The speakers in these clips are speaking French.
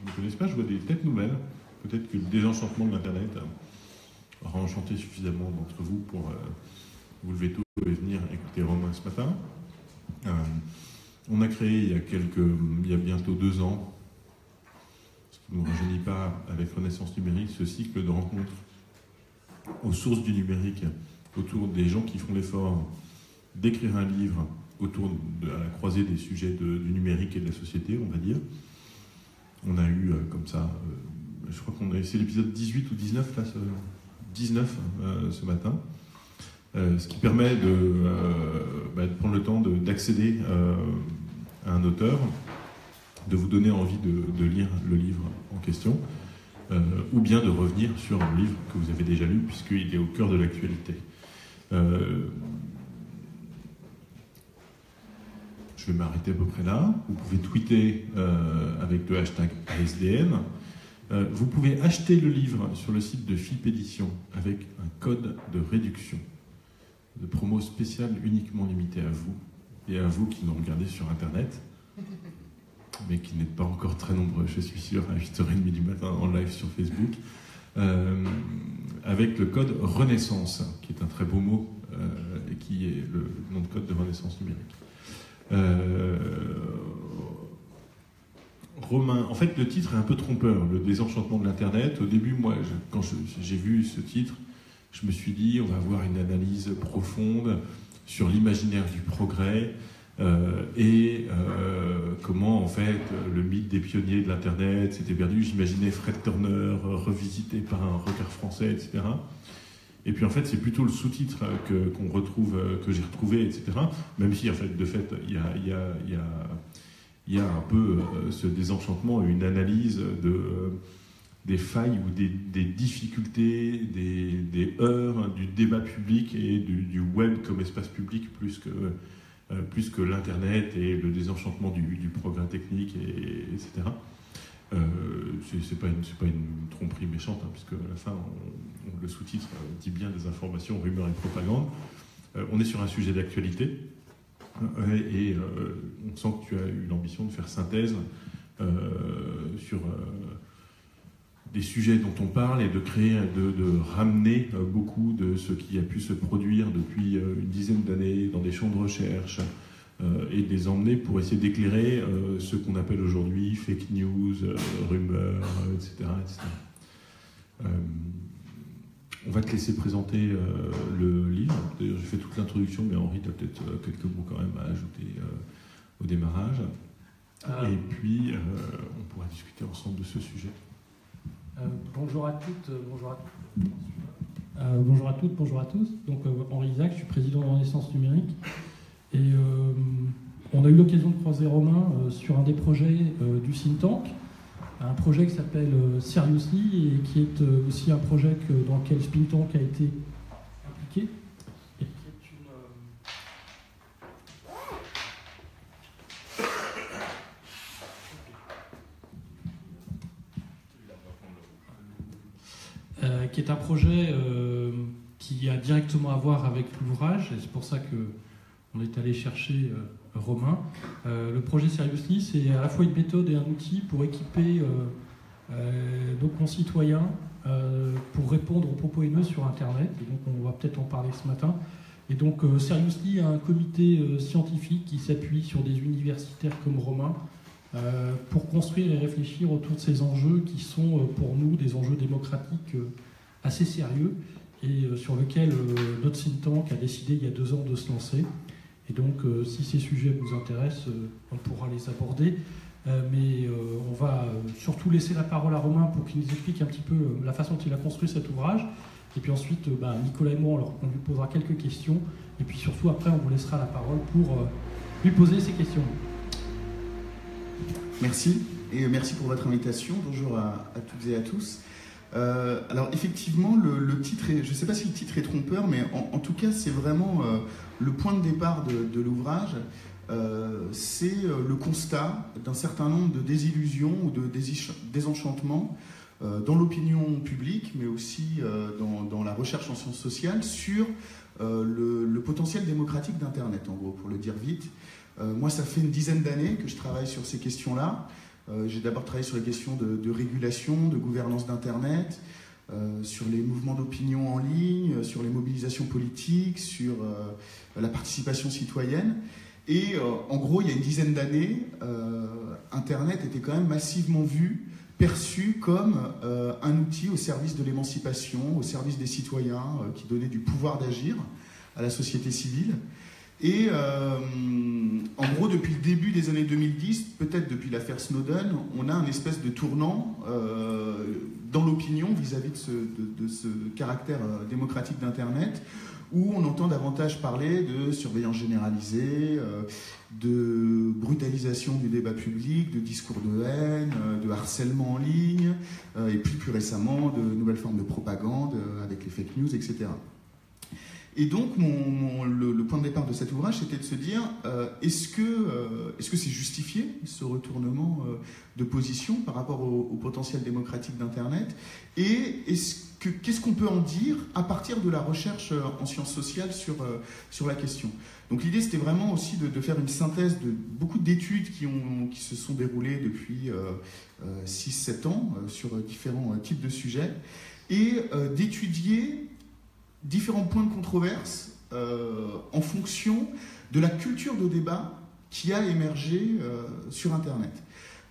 ne connaissent pas, je vois des têtes nouvelles. Peut-être que le désenchantement de l'Internet aura enchanté suffisamment d'entre vous pour vous lever tôt et venir écouter Romain ce matin. On a créé il y a bientôt 2 ans, ce qui ne nous rajeunit pas, avec Renaissance numérique, ce cycle de rencontres aux sources du numérique, autour des gens qui font l'effort d'écrire un livre à la croisée des sujets du numérique et de la société, on va dire. On a eu comme ça, je crois c'est l'épisode 18 ou 19, là, 19 ce matin, ce qui permet de prendre le temps d'accéder à un auteur, de vous donner envie de lire le livre en question, ou bien de revenir sur un livre que vous avez déjà lu, puisqu'il est au cœur de l'actualité. Je vais m'arrêter à peu près là. Vous pouvez tweeter avec le hashtag ASDN. Vous pouvez acheter le livre sur le site de Philippe Édition avec un code de réduction, de promo spéciale uniquement limité à vous et à vous qui nous regardez sur Internet, mais qui n'êtes pas encore très nombreux, je suis sûr, à 8h30 du matin en live sur Facebook, avec le code Renaissance, qui est un très beau mot et qui est le nom de code de Renaissance numérique. Romain, en fait le titre est un peu trompeur, le désenchantement de l'Internet. Au début, moi, quand j'ai vu ce titre, je me suis dit on va avoir une analyse profonde sur l'imaginaire du progrès et comment en fait le mythe des pionniers de l'Internet s'était perdu. J'imaginais Fred Turner revisité par un regard français, etc. Et puis en fait, c'est plutôt le sous-titre qu'on retrouve, que j'ai retrouvé, etc. Même si en fait, de fait, il y a un peu ce désenchantement, une analyse des failles ou des difficultés, des heurts du débat public et du web comme espace public plus que l'Internet et le désenchantement du progrès technique, etc. C'est pas une tromperie méchante, hein, puisque à la fin, le sous-titre dit bien des informations, rumeurs et propagande. On est sur un sujet d'actualité, et on sent que tu as eu l'ambition de faire synthèse sur des sujets dont on parle et de ramener beaucoup de ce qui a pu se produire depuis une dizaine d'années dans des champs de recherche, et de les emmener pour essayer d'éclairer ce qu'on appelle aujourd'hui fake news, rumeurs, etc. On va te laisser présenter le livre. D'ailleurs, j'ai fait toute l'introduction, mais Henri, tu as peut-être quelques mots quand même à ajouter au démarrage. Et puis, on pourra discuter ensemble de ce sujet. Bonjour à toutes, bonjour à tous. Bonjour à toutes, bonjour à tous. Donc, Henri Isaac, je suis président de Renaissance numérique. Et on a eu l'occasion de croiser Romain sur un des projets du think tank, un projet qui s'appelle Seriously et qui est aussi un projet dans lequel Spin Tank a été impliqué. Et qui est qui est un projet qui a directement à voir avec l'ouvrage, et c'est pour ça qu'on est allé chercher Romain. Le projet Seriously, c'est à la fois une méthode et un outil pour équiper nos concitoyens pour répondre aux propos haineux sur Internet. Et donc on va peut-être en parler ce matin. Et donc Seriously a un comité scientifique qui s'appuie sur des universitaires comme Romain pour construire et réfléchir autour de ces enjeux qui sont pour nous des enjeux démocratiques assez sérieux et sur lesquels notre think tank a décidé il y a 2 ans de se lancer. Et donc, si ces sujets vous intéressent, on pourra les aborder. Mais on va surtout laisser la parole à Romain pour qu'il nous explique un petit peu la façon dont il a construit cet ouvrage. Et puis ensuite, Nicolas et moi, on lui posera quelques questions. Et puis surtout, après, on vous laissera la parole pour lui poser ces questions. Merci. Et merci pour votre invitation. Bonjour à toutes et à tous. Alors effectivement, le titre, je ne sais pas si le titre est trompeur, mais en tout cas, c'est vraiment le point de départ de l'ouvrage. C'est le constat d'un certain nombre de désillusions ou de désenchantements dans l'opinion publique, mais aussi dans la recherche en sciences sociales sur le potentiel démocratique d'Internet, en gros, pour le dire vite. Moi, ça fait une dizaine d'années que je travaille sur ces questions-là. J'ai d'abord travaillé sur les questions de régulation, de gouvernance d'Internet, sur les mouvements d'opinion en ligne, sur les mobilisations politiques, sur la participation citoyenne. Et en gros, il y a une dizaine d'années, Internet était quand même massivement perçu comme un outil au service de l'émancipation, au service des citoyens, qui donnait du pouvoir d'agir à la société civile. Et en gros, depuis le début des années 2010, peut-être depuis l'affaire Snowden, on a un espèce de tournant dans l'opinion vis-à-vis de ce caractère démocratique d'Internet, où on entend davantage parler de surveillance généralisée, de brutalisation du débat public, de discours de haine, de harcèlement en ligne, et puis plus récemment de nouvelles formes de propagande avec les fake news, etc. Et donc le point de départ de cet ouvrage, c'était de se dire, est-ce que c'est justifié, ce retournement de position par rapport au potentiel démocratique d'Internet, et qu'est-ce qu'on peut en dire à partir de la recherche en sciences sociales sur la question. Donc l'idée, c'était vraiment aussi de faire une synthèse de beaucoup d'études qui se sont déroulées depuis 6-7 ans sur différents types de sujets, et d'étudier différents points de controverse en fonction de la culture de débat qui a émergé sur Internet.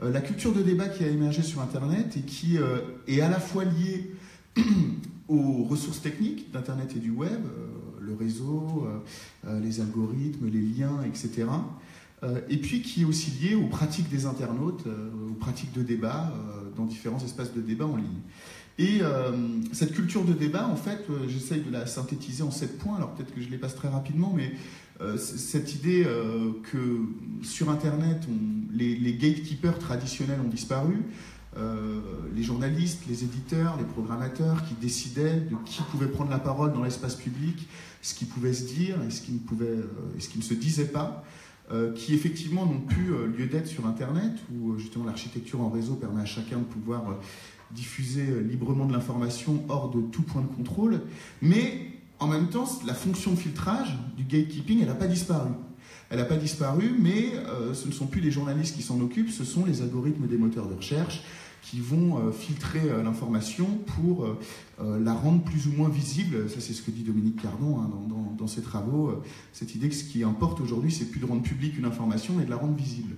La culture de débat qui a émergé sur Internet et qui est à la fois liée aux ressources techniques d'Internet et du web, le réseau, les algorithmes, les liens, etc. Et puis qui est aussi liée aux pratiques des internautes, aux pratiques de débat dans différents espaces de débat en ligne. Et cette culture de débat, en fait, j'essaye de la synthétiser en 7 points, alors peut-être que je les passe très rapidement, mais cette idée que sur Internet, les gatekeepers traditionnels ont disparu, les journalistes, les éditeurs, les programmateurs qui décidaient de qui pouvait prendre la parole dans l'espace public, ce qui pouvait se dire et ce qui ne se disait pas, qui effectivement n'ont plus lieu d'être sur Internet, où justement l'architecture en réseau permet à chacun de pouvoir diffuser librement de l'information hors de tout point de contrôle, mais en même temps, la fonction de filtrage du gatekeeping, elle n'a pas disparu. Elle n'a pas disparu, mais ce ne sont plus les journalistes qui s'en occupent, ce sont les algorithmes des moteurs de recherche qui vont filtrer l'information pour la rendre plus ou moins visible. Ça, c'est ce que dit Dominique Cardon dans ses travaux. Cette idée que ce qui importe aujourd'hui, c'est plus de rendre publique une information, mais de la rendre visible.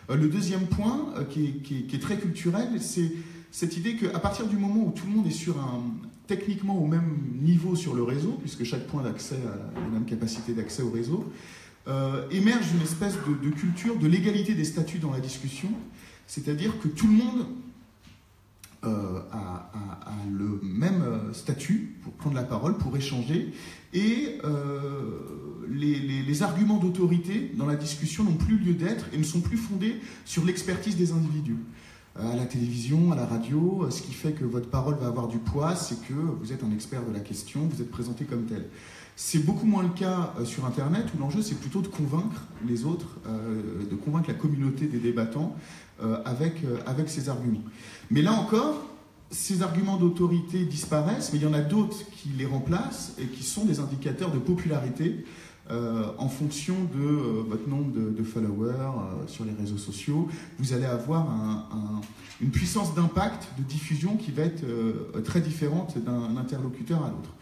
Le deuxième point, qui est très culturel, c'est cette idée qu'à partir du moment où tout le monde est techniquement au même niveau sur le réseau, puisque chaque point d'accès a la même capacité d'accès au réseau, émerge une espèce de culture de l'égalité des statuts dans la discussion, c'est-à-dire que tout le monde a le même statut pour prendre la parole, pour échanger, et les arguments d'autorité dans la discussion n'ont plus lieu d'être et ne sont plus fondés sur l'expertise des individus. À la télévision, à la radio, ce qui fait que votre parole va avoir du poids, c'est que vous êtes un expert de la question, vous êtes présenté comme tel. C'est beaucoup moins le cas sur Internet, où l'enjeu, c'est plutôt de convaincre les autres, de convaincre la communauté des débattants avec ces arguments. Mais là encore, ces arguments d'autorité disparaissent, mais il y en a d'autres qui les remplacent et qui sont des indicateurs de popularité en fonction de votre nombre de followers sur les réseaux sociaux. Vous allez avoir une puissance d'impact, de diffusion qui va être très différente d'un interlocuteur à l'autre.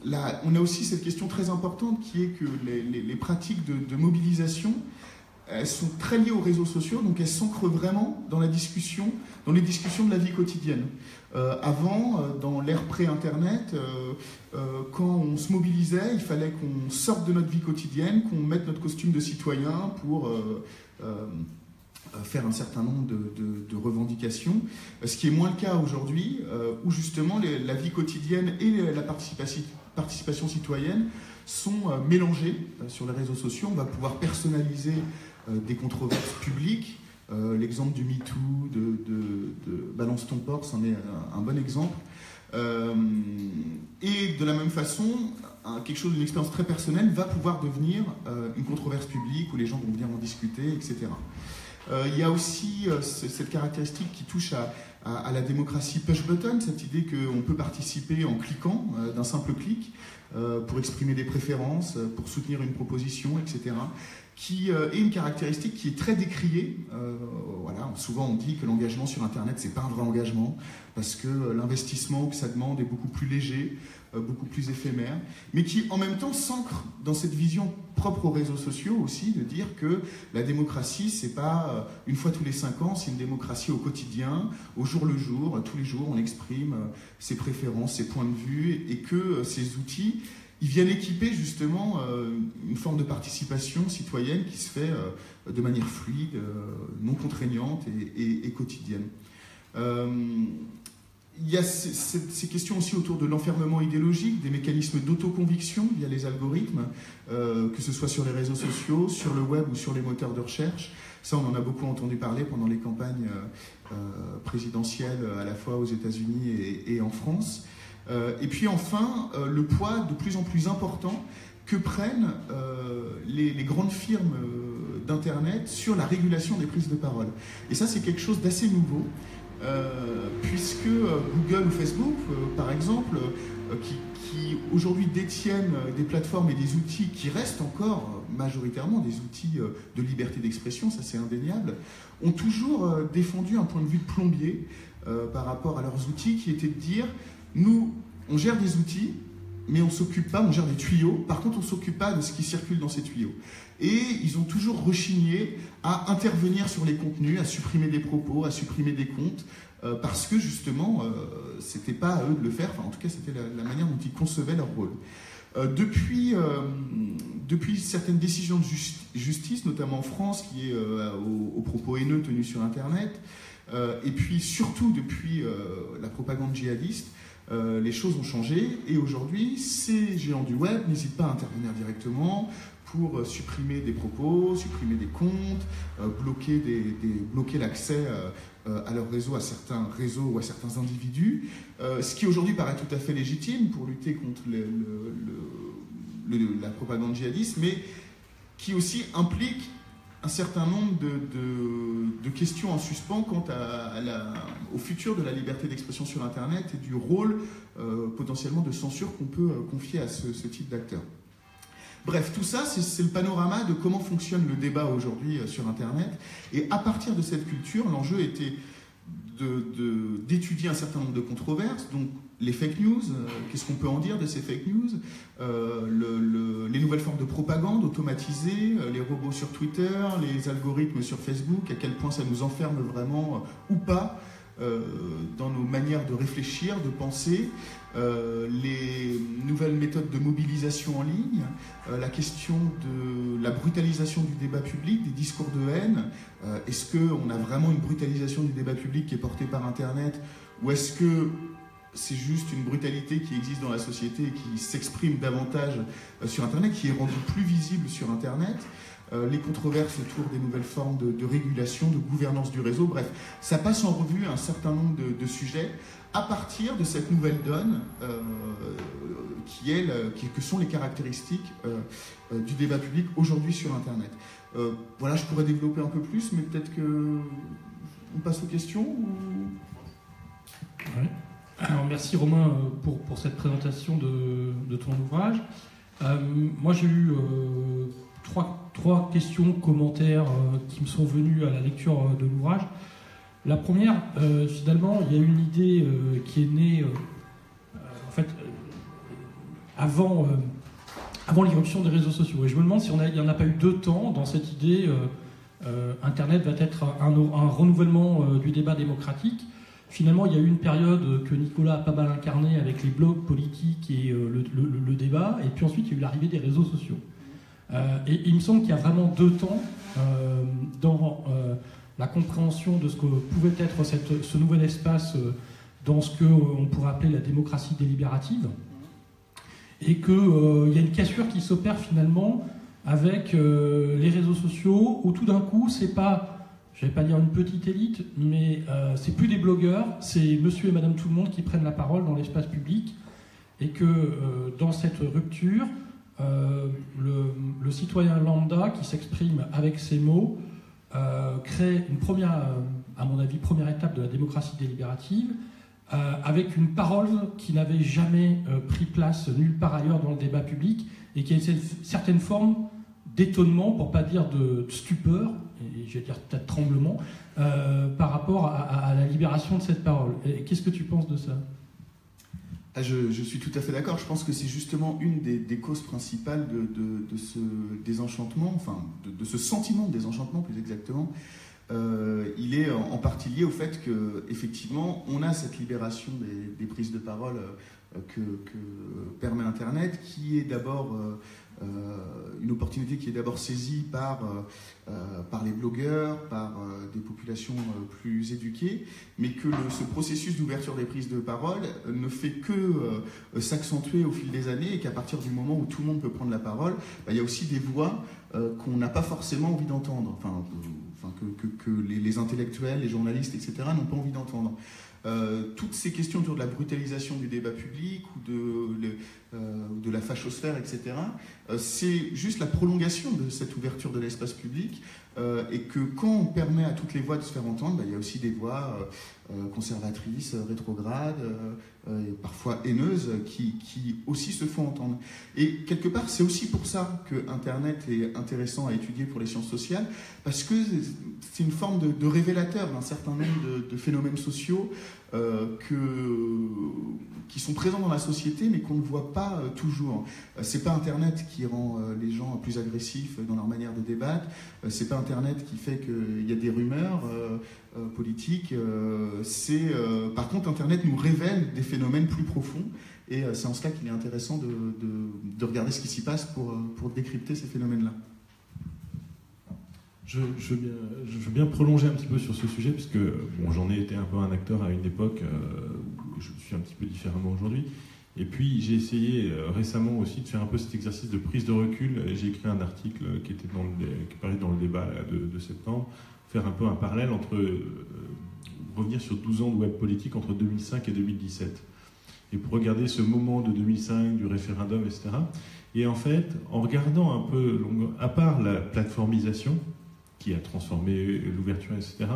Là, on a aussi cette question très importante qui est que les pratiques de mobilisation, elles sont très liées aux réseaux sociaux, donc elles s'ancrent vraiment dans les discussions de la vie quotidienne. Avant, dans l'ère pré-Internet, quand on se mobilisait, il fallait qu'on sorte de notre vie quotidienne, qu'on mette notre costume de citoyen pour faire un certain nombre de revendications, ce qui est moins le cas aujourd'hui, où justement la vie quotidienne et la participation citoyenne sont mélangées sur les réseaux sociaux. On va pouvoir personnaliser des controverses publiques. L'exemple du MeToo, de Balance ton porc, c'en est un bon exemple. Et de la même façon, quelque chose d'une expérience très personnelle va pouvoir devenir une controverse publique où les gens vont venir en discuter, etc. Il y a aussi cette caractéristique qui touche à la démocratie push-button, cette idée qu'on peut participer en cliquant d'un simple clic pour exprimer des préférences, pour soutenir une proposition, etc. qui est une caractéristique qui est très décriée. Voilà, souvent on dit que l'engagement sur Internet, c'est pas un vrai engagement, parce que l'investissement que ça demande est beaucoup plus léger, beaucoup plus éphémère, mais qui en même temps s'ancre dans cette vision propre aux réseaux sociaux aussi, de dire que la démocratie, c'est pas une fois tous les 5 ans, c'est une démocratie au quotidien, au jour le jour, tous les jours on exprime ses préférences, ses points de vue, et que ces outils, ils viennent équiper justement une forme de participation citoyenne qui se fait de manière fluide, non contraignante et quotidienne. Il y a ces questions aussi autour de l'enfermement idéologique, des mécanismes d'autoconviction via les algorithmes, que ce soit sur les réseaux sociaux, sur le web ou sur les moteurs de recherche. Ça, on en a beaucoup entendu parler pendant les campagnes présidentielles, à la fois aux États-Unis et en France. Et puis enfin, le poids de plus en plus important que prennent les grandes firmes d'Internet sur la régulation des prises de parole. Et ça, c'est quelque chose d'assez nouveau, puisque Google ou Facebook, par exemple, qui aujourd'hui détiennent des plateformes et des outils qui restent encore majoritairement des outils de liberté d'expression, ça c'est indéniable, ont toujours défendu un point de vue de plombier par rapport à leurs outils, qui était de dire: nous, on gère des outils, mais on s'occupe pas, on gère des tuyaux, par contre on s'occupe pas de ce qui circule dans ces tuyaux. Et ils ont toujours rechigné à intervenir sur les contenus, à supprimer des propos, à supprimer des comptes, parce que justement, c'était pas à eux de le faire, enfin en tout cas c'était la manière dont ils concevaient leur rôle. Depuis certaines décisions de justice, notamment en France, qui est aux propos haineux tenus sur Internet, et puis surtout depuis la propagande djihadiste, les choses ont changé, et aujourd'hui, ces géants du web n'hésitent pas à intervenir directement pour supprimer des propos, supprimer des comptes, bloquer l'accès à leur réseau, à certains réseaux ou à certains individus, ce qui aujourd'hui paraît tout à fait légitime pour lutter contre la propagande djihadiste, mais qui aussi implique un certain nombre de questions en suspens quant au futur de la liberté d'expression sur Internet et du rôle potentiellement de censure qu'on peut confier à ce type d'acteurs. Bref, tout ça, c'est le panorama de comment fonctionne le débat aujourd'hui sur Internet. Et à partir de cette culture, l'enjeu était d'étudier un certain nombre de controverses, donc les fake news, qu'est-ce qu'on peut en dire de ces fake news, les nouvelles formes de propagande automatisée, les robots sur Twitter, les algorithmes sur Facebook, à quel point ça nous enferme vraiment ou pas dans nos manières de réfléchir, de penser, les nouvelles méthodes de mobilisation en ligne, la question de la brutalisation du débat public, des discours de haine. Est-ce qu'on a vraiment une brutalisation du débat public qui est portée par Internet, ou est-ce que c'est juste une brutalité qui existe dans la société et qui s'exprime davantage sur Internet, qui est rendue plus visible sur Internet, les controverses autour des nouvelles formes de régulation, de gouvernance du réseau, bref, ça passe en revue un certain nombre de sujets à partir de cette nouvelle donne que sont les caractéristiques du débat public aujourd'hui sur Internet. Voilà, je pourrais développer un peu plus, mais peut-être qu'on passe aux questions ou... Ouais. Alors, merci Romain pour cette présentation de ton ouvrage. Moi j'ai eu trois questions, commentaires qui me sont venus à la lecture de l'ouvrage. La première, finalement, il y a une idée qui est née en fait avant l'irruption des réseaux sociaux. Et je me demande si il n'y en a pas eu 2 temps dans cette idée Internet va être un renouvellement du débat démocratique. Finalement, il y a eu une période que Nicolas a pas mal incarnée avec les blogs politiques et le débat, et puis ensuite il y a eu l'arrivée des réseaux sociaux. Et il me semble qu'il y a vraiment 2 temps dans la compréhension de ce que pouvait être ce nouvel espace dans ce qu'on pourrait appeler la démocratie délibérative, et qu'il y a une cassure qui s'opère finalement avec les réseaux sociaux, où tout d'un coup, c'est pas... Je ne vais pas dire une petite élite, mais c'est plus des blogueurs, c'est monsieur et madame tout le monde qui prennent la parole dans l'espace public, et que dans cette rupture, le citoyen lambda qui s'exprime avec ses mots crée une première étape de la démocratie délibérative, avec une parole qui n'avait jamais pris place nulle part ailleurs dans le débat public, et qui a une certaine forme d'étonnement, pour pas dire de stupeur, et je vais dire peut-être tremblement, par rapport à la libération de cette parole. Qu'est-ce que tu penses de ça ? Je suis tout à fait d'accord. Je pense que c'est justement une des causes principales de ce désenchantement, enfin de ce sentiment de désenchantement plus exactement. Il est en partie lié au fait qu'effectivement, on a cette libération des prises de parole que permet Internet, qui est d'abord une opportunité qui est d'abord saisie par les blogueurs, par des populations plus éduquées, mais que ce processus d'ouverture des prises de parole ne fait que s'accentuer au fil des années, et qu'à partir du moment où tout le monde peut prendre la parole, il y a aussi des voix qu'on n'a pas forcément envie d'entendre, que les intellectuels, les journalistes, etc. n'ont pas envie d'entendre. Toutes ces questions autour de la brutalisation du débat public ou de la fachosphère, etc., c'est juste la prolongation de cette ouverture de l'espace public, et que quand on permet à toutes les voix de se faire entendre, il y a aussi des voix conservatrices, rétrogrades, et parfois haineuses, qui aussi se font entendre. Et quelque part, c'est aussi pour ça que Internet est intéressant à étudier pour les sciences sociales, parce que c'est une forme de révélateur d'un certain nombre de phénomènes sociaux qui sont présents dans la société, mais qu'on ne voit pas toujours. C'est pas Internet qui rend les gens plus agressifs dans leur manière de débattre. C'est pas Internet qui fait qu'il y a des rumeurs politiques. Par contre, Internet nous révèle des phénomènes plus profonds, et c'est en cela qu'il est intéressant de regarder ce qui s'y passe pour décrypter ces phénomènes-là. Je veux bien prolonger un petit peu sur ce sujet, puisque j'en ai été un peu un acteur à une époque, où je suis un petit peu différemment aujourd'hui. Et puis j'ai essayé récemment aussi de faire un peu cet exercice de prise de recul. J'ai écrit un article qui paraît dans le débat de septembre, faire un peu un parallèle entre revenir sur 12 ans de web politique entre 2005 et 2017. Et pour regarder ce moment de 2005, du référendum, etc. Et en fait, en regardant un peu, à part la plateformisation, qui a transformé l'ouverture, etc.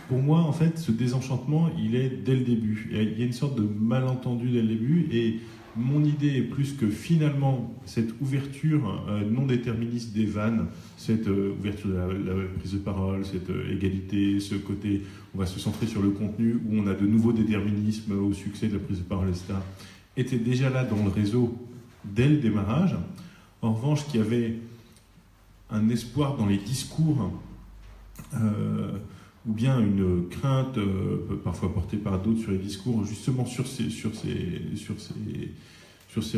Pour moi, en fait, ce désenchantement, il est dès le début. Il y a une sorte de malentendu dès le début, et mon idée est plus que finalement, cette ouverture non déterministe des vannes, cette ouverture de la prise de parole, cette égalité, ce côté, on va se centrer sur le contenu, où on a de nouveaux déterminismes au succès de la prise de parole, etc., était déjà là dans le réseau dès le démarrage. En revanche, qu'il y avait un espoir dans les discours, ou bien une crainte parfois portée par d'autres sur les discours, justement sur ces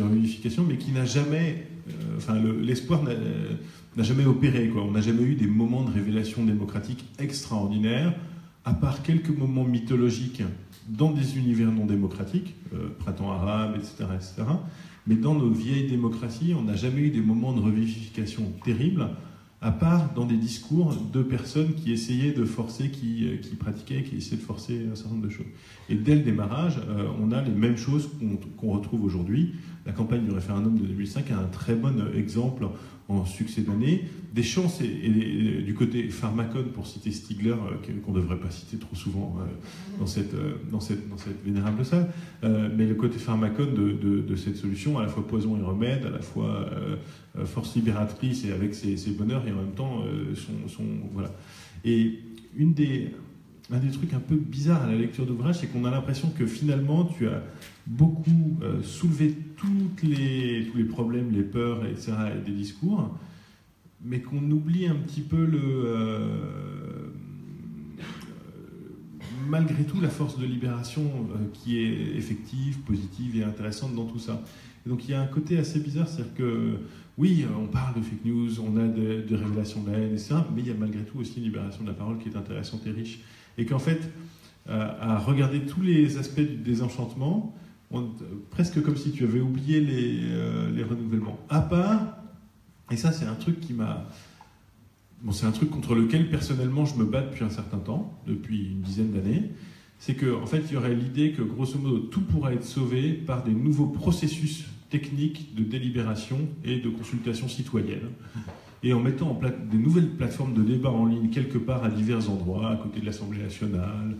réunifications, mais qui n'a jamais, l'espoir n'a jamais opéré, quoi. On n'a jamais eu des moments de révélation démocratique extraordinaires, à part quelques moments mythologiques dans des univers non démocratiques, printemps arabe, etc., etc. Mais dans nos vieilles démocraties, on n'a jamais eu des moments de revivification terribles, à part dans des discours de personnes qui essayaient de forcer, qui pratiquaient, qui essayaient de forcer un certain nombre de choses. Et dès le démarrage, on a les mêmes choses qu'on retrouve aujourd'hui. La campagne du référendum de 2005 est un très bon exemple en succès d'année. Des chances, et du côté pharmacone, pour citer Stigler, qu'on ne devrait pas citer trop souvent dans cette vénérable salle, mais le côté pharmacone de cette solution, à la fois poison et remède, à la fois force libératrice et avec ses bonheurs, et en même temps voilà. Et un des trucs un peu bizarres à la lecture d'ouvrage, c'est qu'on a l'impression que finalement tu as beaucoup soulevé tous les problèmes, les peurs, etc., et des discours, mais qu'on oublie un petit peu malgré tout la force de libération qui est effective, positive et intéressante dans tout ça. Et donc il y a un côté assez bizarre, c'est-à-dire que oui, on parle de fake news, on a des révélations de la haine, etc., mais il y a malgré tout aussi une libération de la parole qui est intéressante et riche. Et qu'en fait, à regarder tous les aspects du désenchantement, presque comme si tu avais oublié les renouvellements. À part, et ça c'est un truc qui m'a... Bon, c'est un truc contre lequel personnellement je me bats depuis un certain temps, depuis une dizaine d'années, c'est qu'en fait il y aurait l'idée que grosso modo tout pourra être sauvé par des nouveaux processus techniques de délibération et de consultation citoyenne. et en mettant en place des nouvelles plateformes de débat en ligne quelque part à divers endroits, à côté de l'Assemblée nationale,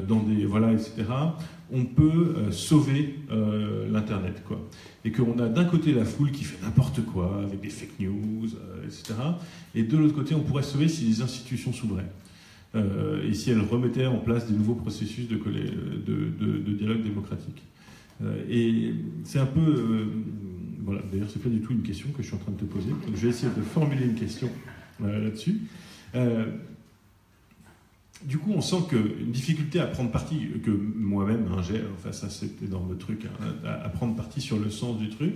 dans des etc., on peut sauver l'Internet, quoi. Et qu'on a d'un côté la foule qui fait n'importe quoi avec des fake news, etc., et de l'autre côté, on pourrait sauver si les institutions s'ouvraient. Et si elles remettaient en place des nouveaux processus de dialogue démocratique. Et c'est un peu... voilà, d'ailleurs, c'est pas du tout une question que je suis en train de te poser. Donc, je vais essayer de formuler une question là-dessus. Du coup, on sent qu'une difficulté à prendre parti, que moi-même j'ai, enfin ça c'était dans le truc, à prendre parti sur le sens du truc.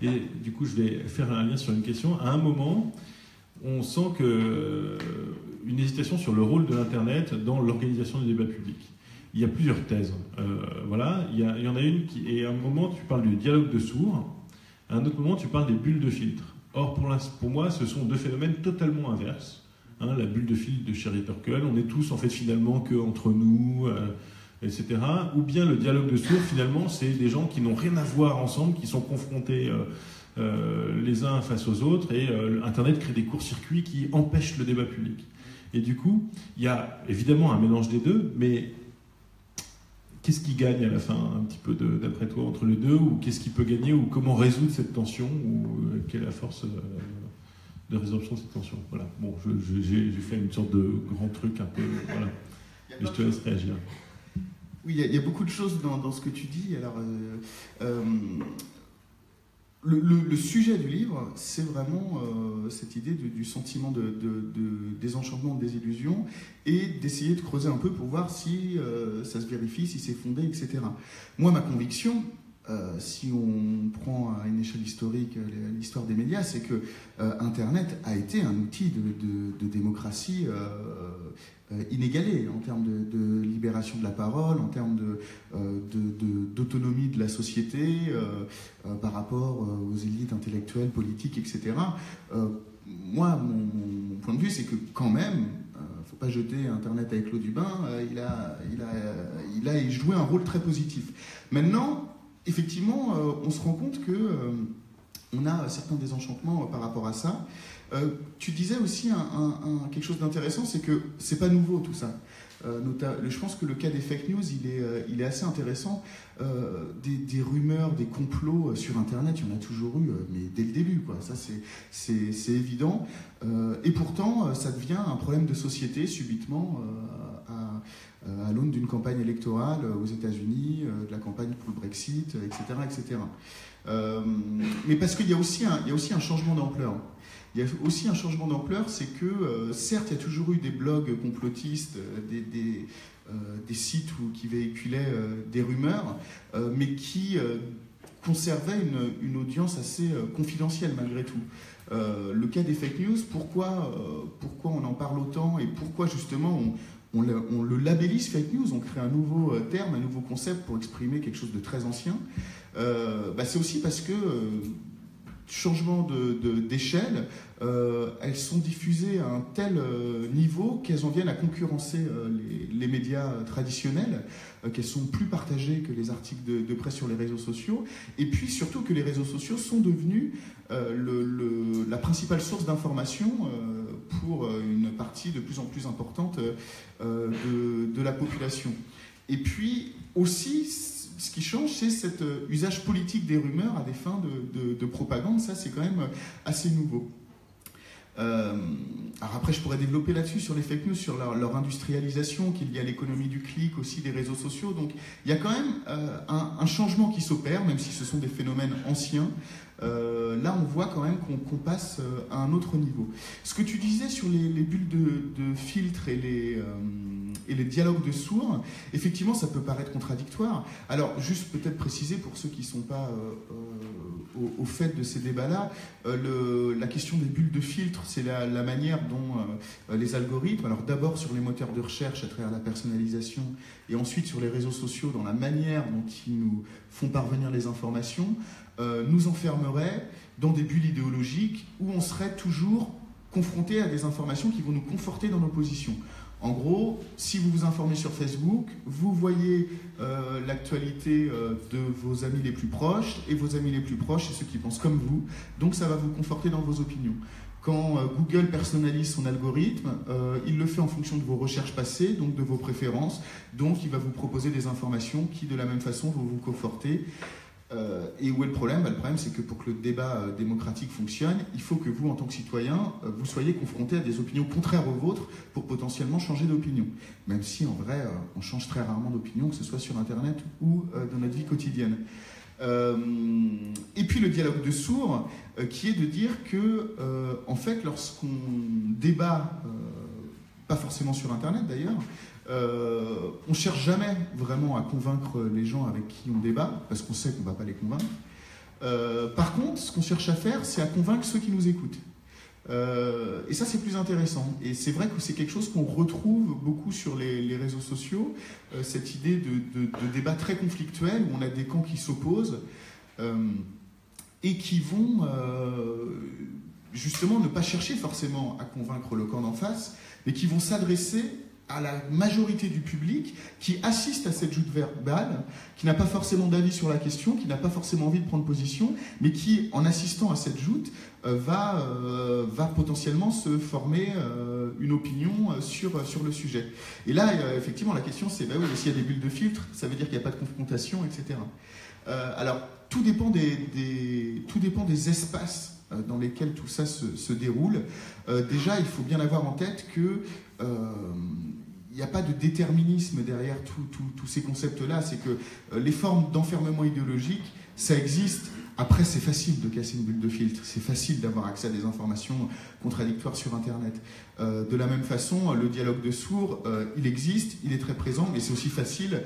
Et du coup, je vais faire un lien sur une question. À un moment, on sent une hésitation sur le rôle de l'Internet dans l'organisation du débat public. Il y a plusieurs thèses. Voilà, il y en a une qui... Et à un moment, tu parles du dialogue de sourds. À un autre moment, tu parles des bulles de filtre. Or, pour moi, ce sont deux phénomènes totalement inverses. La bulle de filtre de Sherry Turkle, on est tous en fait finalement qu'entre nous, etc. Ou bien le dialogue de sourds, finalement, c'est des gens qui n'ont rien à voir ensemble, qui sont confrontés les uns face aux autres, et Internet crée des courts-circuits qui empêchent le débat public. Et du coup, il y a évidemment un mélange des deux, mais qu'est-ce qui gagne à la fin, un petit peu d'après toi, entre les deux, ou qu'est-ce qui peut gagner, ou comment résoudre cette tension, ou quelle est la force de résorption de cette tension. Voilà. Bon, j'ai fait une sorte de grand truc un peu... Voilà. Et je te laisse réagir. Oui, il y a beaucoup de choses dans ce que tu dis. Alors, le sujet du livre, c'est vraiment cette idée du sentiment de désenchantement, de désillusion, et d'essayer de creuser un peu pour voir si ça se vérifie, si c'est fondé, etc. Moi, ma conviction, si on prend à une échelle historique l'histoire des médias, c'est que Internet a été un outil de démocratie inégalé en termes de libération de la parole, en termes d'autonomie de la société par rapport aux élites intellectuelles, politiques, etc. Moi, mon point de vue, c'est que quand même, faut pas jeter Internet avec l'eau du bain, il a joué un rôle très positif. Maintenant, effectivement, on se rend compte que on a certains désenchantements par rapport à ça. Tu disais aussi quelque chose d'intéressant, c'est que c'est pas nouveau tout ça. Je pense que le cas des fake news, il est assez intéressant. Des rumeurs, des complots sur Internet, il y en a toujours eu, mais dès le début, quoi. Ça, c'est évident. Et pourtant, ça devient un problème de société subitement à l'aune d'une campagne électorale aux États-Unis, de la campagne pour le Brexit, etc., etc. Mais parce qu'il y a aussi un changement d'ampleur. Il y a aussi un changement d'ampleur, c'est que certes, il y a toujours eu des blogs complotistes, des sites qui véhiculaient des rumeurs, mais qui conservaient une audience assez confidentielle malgré tout. Le cas des fake news, pourquoi on en parle autant et pourquoi justement on le labellise fake news, on crée un nouveau terme, un nouveau concept pour exprimer quelque chose de très ancien, c'est aussi parce que changement d'échelle, elles sont diffusées à un tel niveau qu'elles en viennent à concurrencer les médias traditionnels, qu'elles sont plus partagées que les articles de presse sur les réseaux sociaux, et puis surtout que les réseaux sociaux sont devenus la principale source d'information pour une partie de plus en plus importante de la population. Et puis aussi, ce qui change, c'est cet usage politique des rumeurs à des fins de propagande. Ça, c'est quand même assez nouveau. Alors après, je pourrais développer là-dessus sur les fake news, sur leur industrialisation, qu'il y a l'économie du clic aussi des réseaux sociaux. Donc il y a quand même un changement qui s'opère, même si ce sont des phénomènes anciens. Là, on voit quand même qu'on passe à un autre niveau. Ce que tu disais sur les bulles de filtre et les dialogues de sourds, effectivement, ça peut paraître contradictoire. Alors, juste peut-être préciser pour ceux qui ne sont pas au fait de ces débats-là, la question des bulles de filtre, c'est la manière dont les algorithmes, alors d'abord sur les moteurs de recherche à travers la personnalisation, et ensuite sur les réseaux sociaux, dans la manière dont ils nous font parvenir les informations, nous enfermerait dans des bulles idéologiques où on serait toujours confronté à des informations qui vont nous conforter dans nos positions. En gros, si vous vous informez sur Facebook, vous voyez l'actualité de vos amis les plus proches, et vos amis les plus proches, c'est ceux qui pensent comme vous, donc ça va vous conforter dans vos opinions. Quand Google personnalise son algorithme, il le fait en fonction de vos recherches passées, donc de vos préférences. Donc il va vous proposer des informations qui, de la même façon, vont vous conforter. Et où est le problème ? Le problème, c'est que pour que le débat démocratique fonctionne, il faut que vous, en tant que citoyen, vous soyez confronté à des opinions contraires aux vôtres pour potentiellement changer d'opinion. Même si, en vrai, on change très rarement d'opinion, que ce soit sur Internet ou dans notre vie quotidienne. Et puis le dialogue de sourds, qui est de dire que, en fait, lorsqu'on débat, pas forcément sur Internet d'ailleurs, on cherche jamais vraiment à convaincre les gens avec qui on débat, parce qu'on sait qu'on ne va pas les convaincre. Par contre, ce qu'on cherche à faire, c'est à convaincre ceux qui nous écoutent. Et ça, c'est plus intéressant. Et c'est vrai que c'est quelque chose qu'on retrouve beaucoup sur les réseaux sociaux, cette idée de débat très conflictuel, où on a des camps qui s'opposent et qui vont justement ne pas chercher forcément à convaincre le camp d'en face, mais qui vont s'adresser à la majorité du public qui assiste à cette joute verbale, qui n'a pas forcément d'avis sur la question, qui n'a pas forcément envie de prendre position, mais qui, en assistant à cette joute, va potentiellement se former une opinion sur le sujet. Et là, effectivement, la question c'est, oui, s'il y a des bulles de filtre, ça veut dire qu'il n'y a pas de confrontation, etc. Alors, tout dépend des espaces dans lesquels tout ça se déroule. Déjà, il faut bien avoir en tête que il n'y a pas de déterminisme derrière tous ces concepts-là. C'est que les formes d'enfermement idéologique, ça existe. Après, c'est facile de casser une bulle de filtre. C'est facile d'avoir accès à des informations contradictoires sur Internet. De la même façon, le dialogue de sourds, il existe, il est très présent, mais c'est aussi facile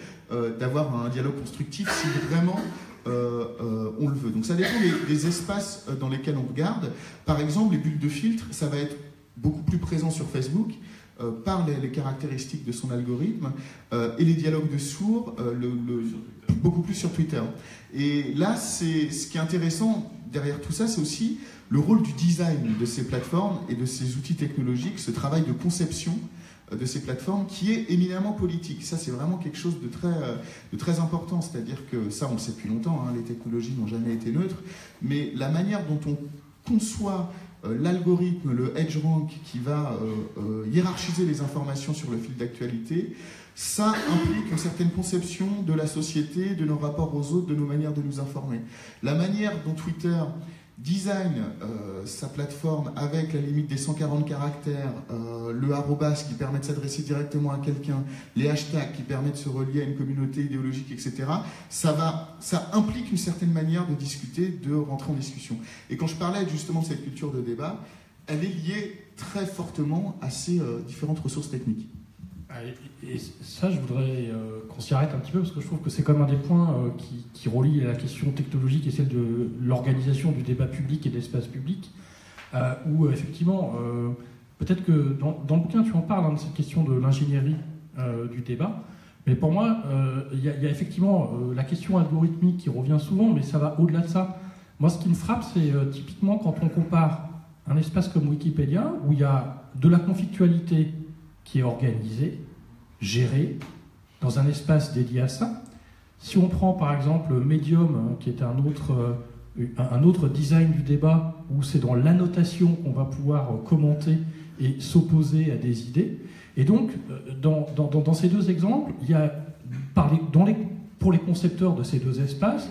d'avoir un dialogue constructif si vraiment on le veut. Donc ça dépend des espaces dans lesquels on regarde. Par exemple, les bulles de filtre, ça va être beaucoup plus présent sur Facebook, par les caractéristiques de son algorithme, et les dialogues de sourds beaucoup plus sur Twitter. Et là, ce qui est intéressant derrière tout ça, c'est aussi le rôle du design de ces plateformes et de ces outils technologiques, ce travail de conception de ces plateformes qui est éminemment politique. Ça, c'est vraiment quelque chose de très important. C'est-à-dire que ça, on le sait depuis longtemps, hein, les technologies n'ont jamais été neutres, mais la manière dont on conçoit l'algorithme, le EdgeRank qui va hiérarchiser les informations sur le fil d'actualité, ça implique une certaine conception de la société, de nos rapports aux autres, de nos manières de nous informer. La manière dont Twitter design sa plateforme avec la limite des 140 caractères, le arrobas qui permet de s'adresser directement à quelqu'un, les hashtags qui permettent de se relier à une communauté idéologique, etc., ça implique une certaine manière de discuter, de rentrer en discussion. Et quand je parlais justement de cette culture de débat, elle est liée très fortement à ces différentes ressources techniques. Et ça, je voudrais qu'on s'y arrête un petit peu, parce que je trouve que c'est comme un des points qui relie la question technologique et celle de l'organisation du débat public et de l'espace public, où effectivement, peut-être que dans le bouquin, tu en parles, de cette question de l'ingénierie du débat, mais pour moi, il y a effectivement la question algorithmique qui revient souvent, mais ça va au-delà de ça. Moi, ce qui me frappe, c'est typiquement quand on compare un espace comme Wikipédia, où il y a de la conflictualité qui est organisée, gérée, dans un espace dédié à ça. Si on prend par exemple Medium, qui est un autre design du débat, où c'est dans l'annotation qu'on va pouvoir commenter et s'opposer à des idées. Et donc, dans ces deux exemples, il y a, pour les concepteurs de ces deux espaces,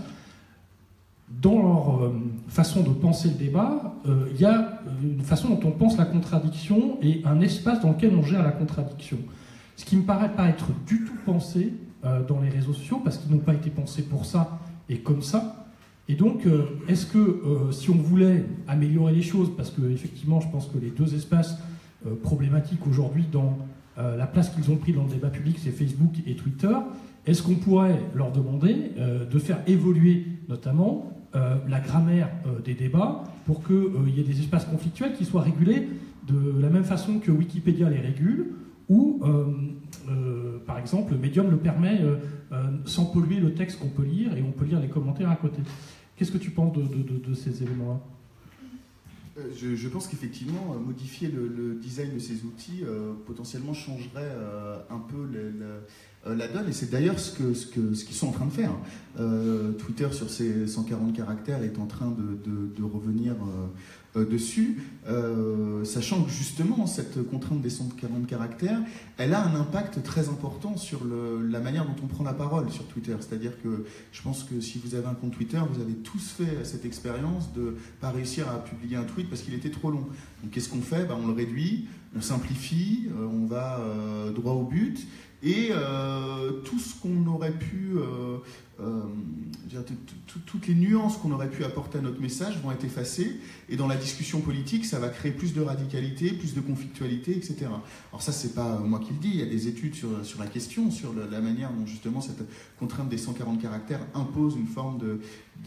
dans leur façon de penser le débat, il y a une façon dont on pense la contradiction et un espace dans lequel on gère la contradiction. Ce qui ne me paraît pas être du tout pensé dans les réseaux sociaux, parce qu'ils n'ont pas été pensés pour ça et comme ça. Et donc, est-ce que si on voulait améliorer les choses, parce que effectivement, je pense que les deux espaces problématiques aujourd'hui dans la place qu'ils ont pris dans le débat public, c'est Facebook et Twitter, est-ce qu'on pourrait leur demander de faire évoluer notamment la grammaire des débats pour qu'il y ait des espaces conflictuels qui soient régulés de la même façon que Wikipédia les régule, ou par exemple Medium le permet sans polluer le texte qu'on peut lire, et on peut lire les commentaires à côté. Qu'est-ce que tu penses de ces éléments-là ? Je pense qu'effectivement, modifier le design de ces outils potentiellement changerait un peu la donne, et c'est d'ailleurs ce qu'ils sont en train de faire. Twitter, sur ses 140 caractères, est en train de revenir dessus, sachant que justement cette contrainte des 140 caractères, elle a un impact très important sur la manière dont on prend la parole sur Twitter. C'est-à-dire que je pense que si vous avez un compte Twitter, vous avez tous fait cette expérience de ne pas réussir à publier un tweet parce qu'il était trop long. Donc qu'est-ce qu'on fait? On le réduit, on simplifie, on va droit au but, et tout ce qu'on aurait pu... toutes les nuances qu'on aurait pu apporter à notre message vont être effacées, et dans la discussion politique, ça va créer plus de radicalité, plus de conflictualité, etc. Alors ça, c'est pas moi qui le dis, il y a des études sur la question, sur la manière dont justement cette contrainte des 140 caractères impose une forme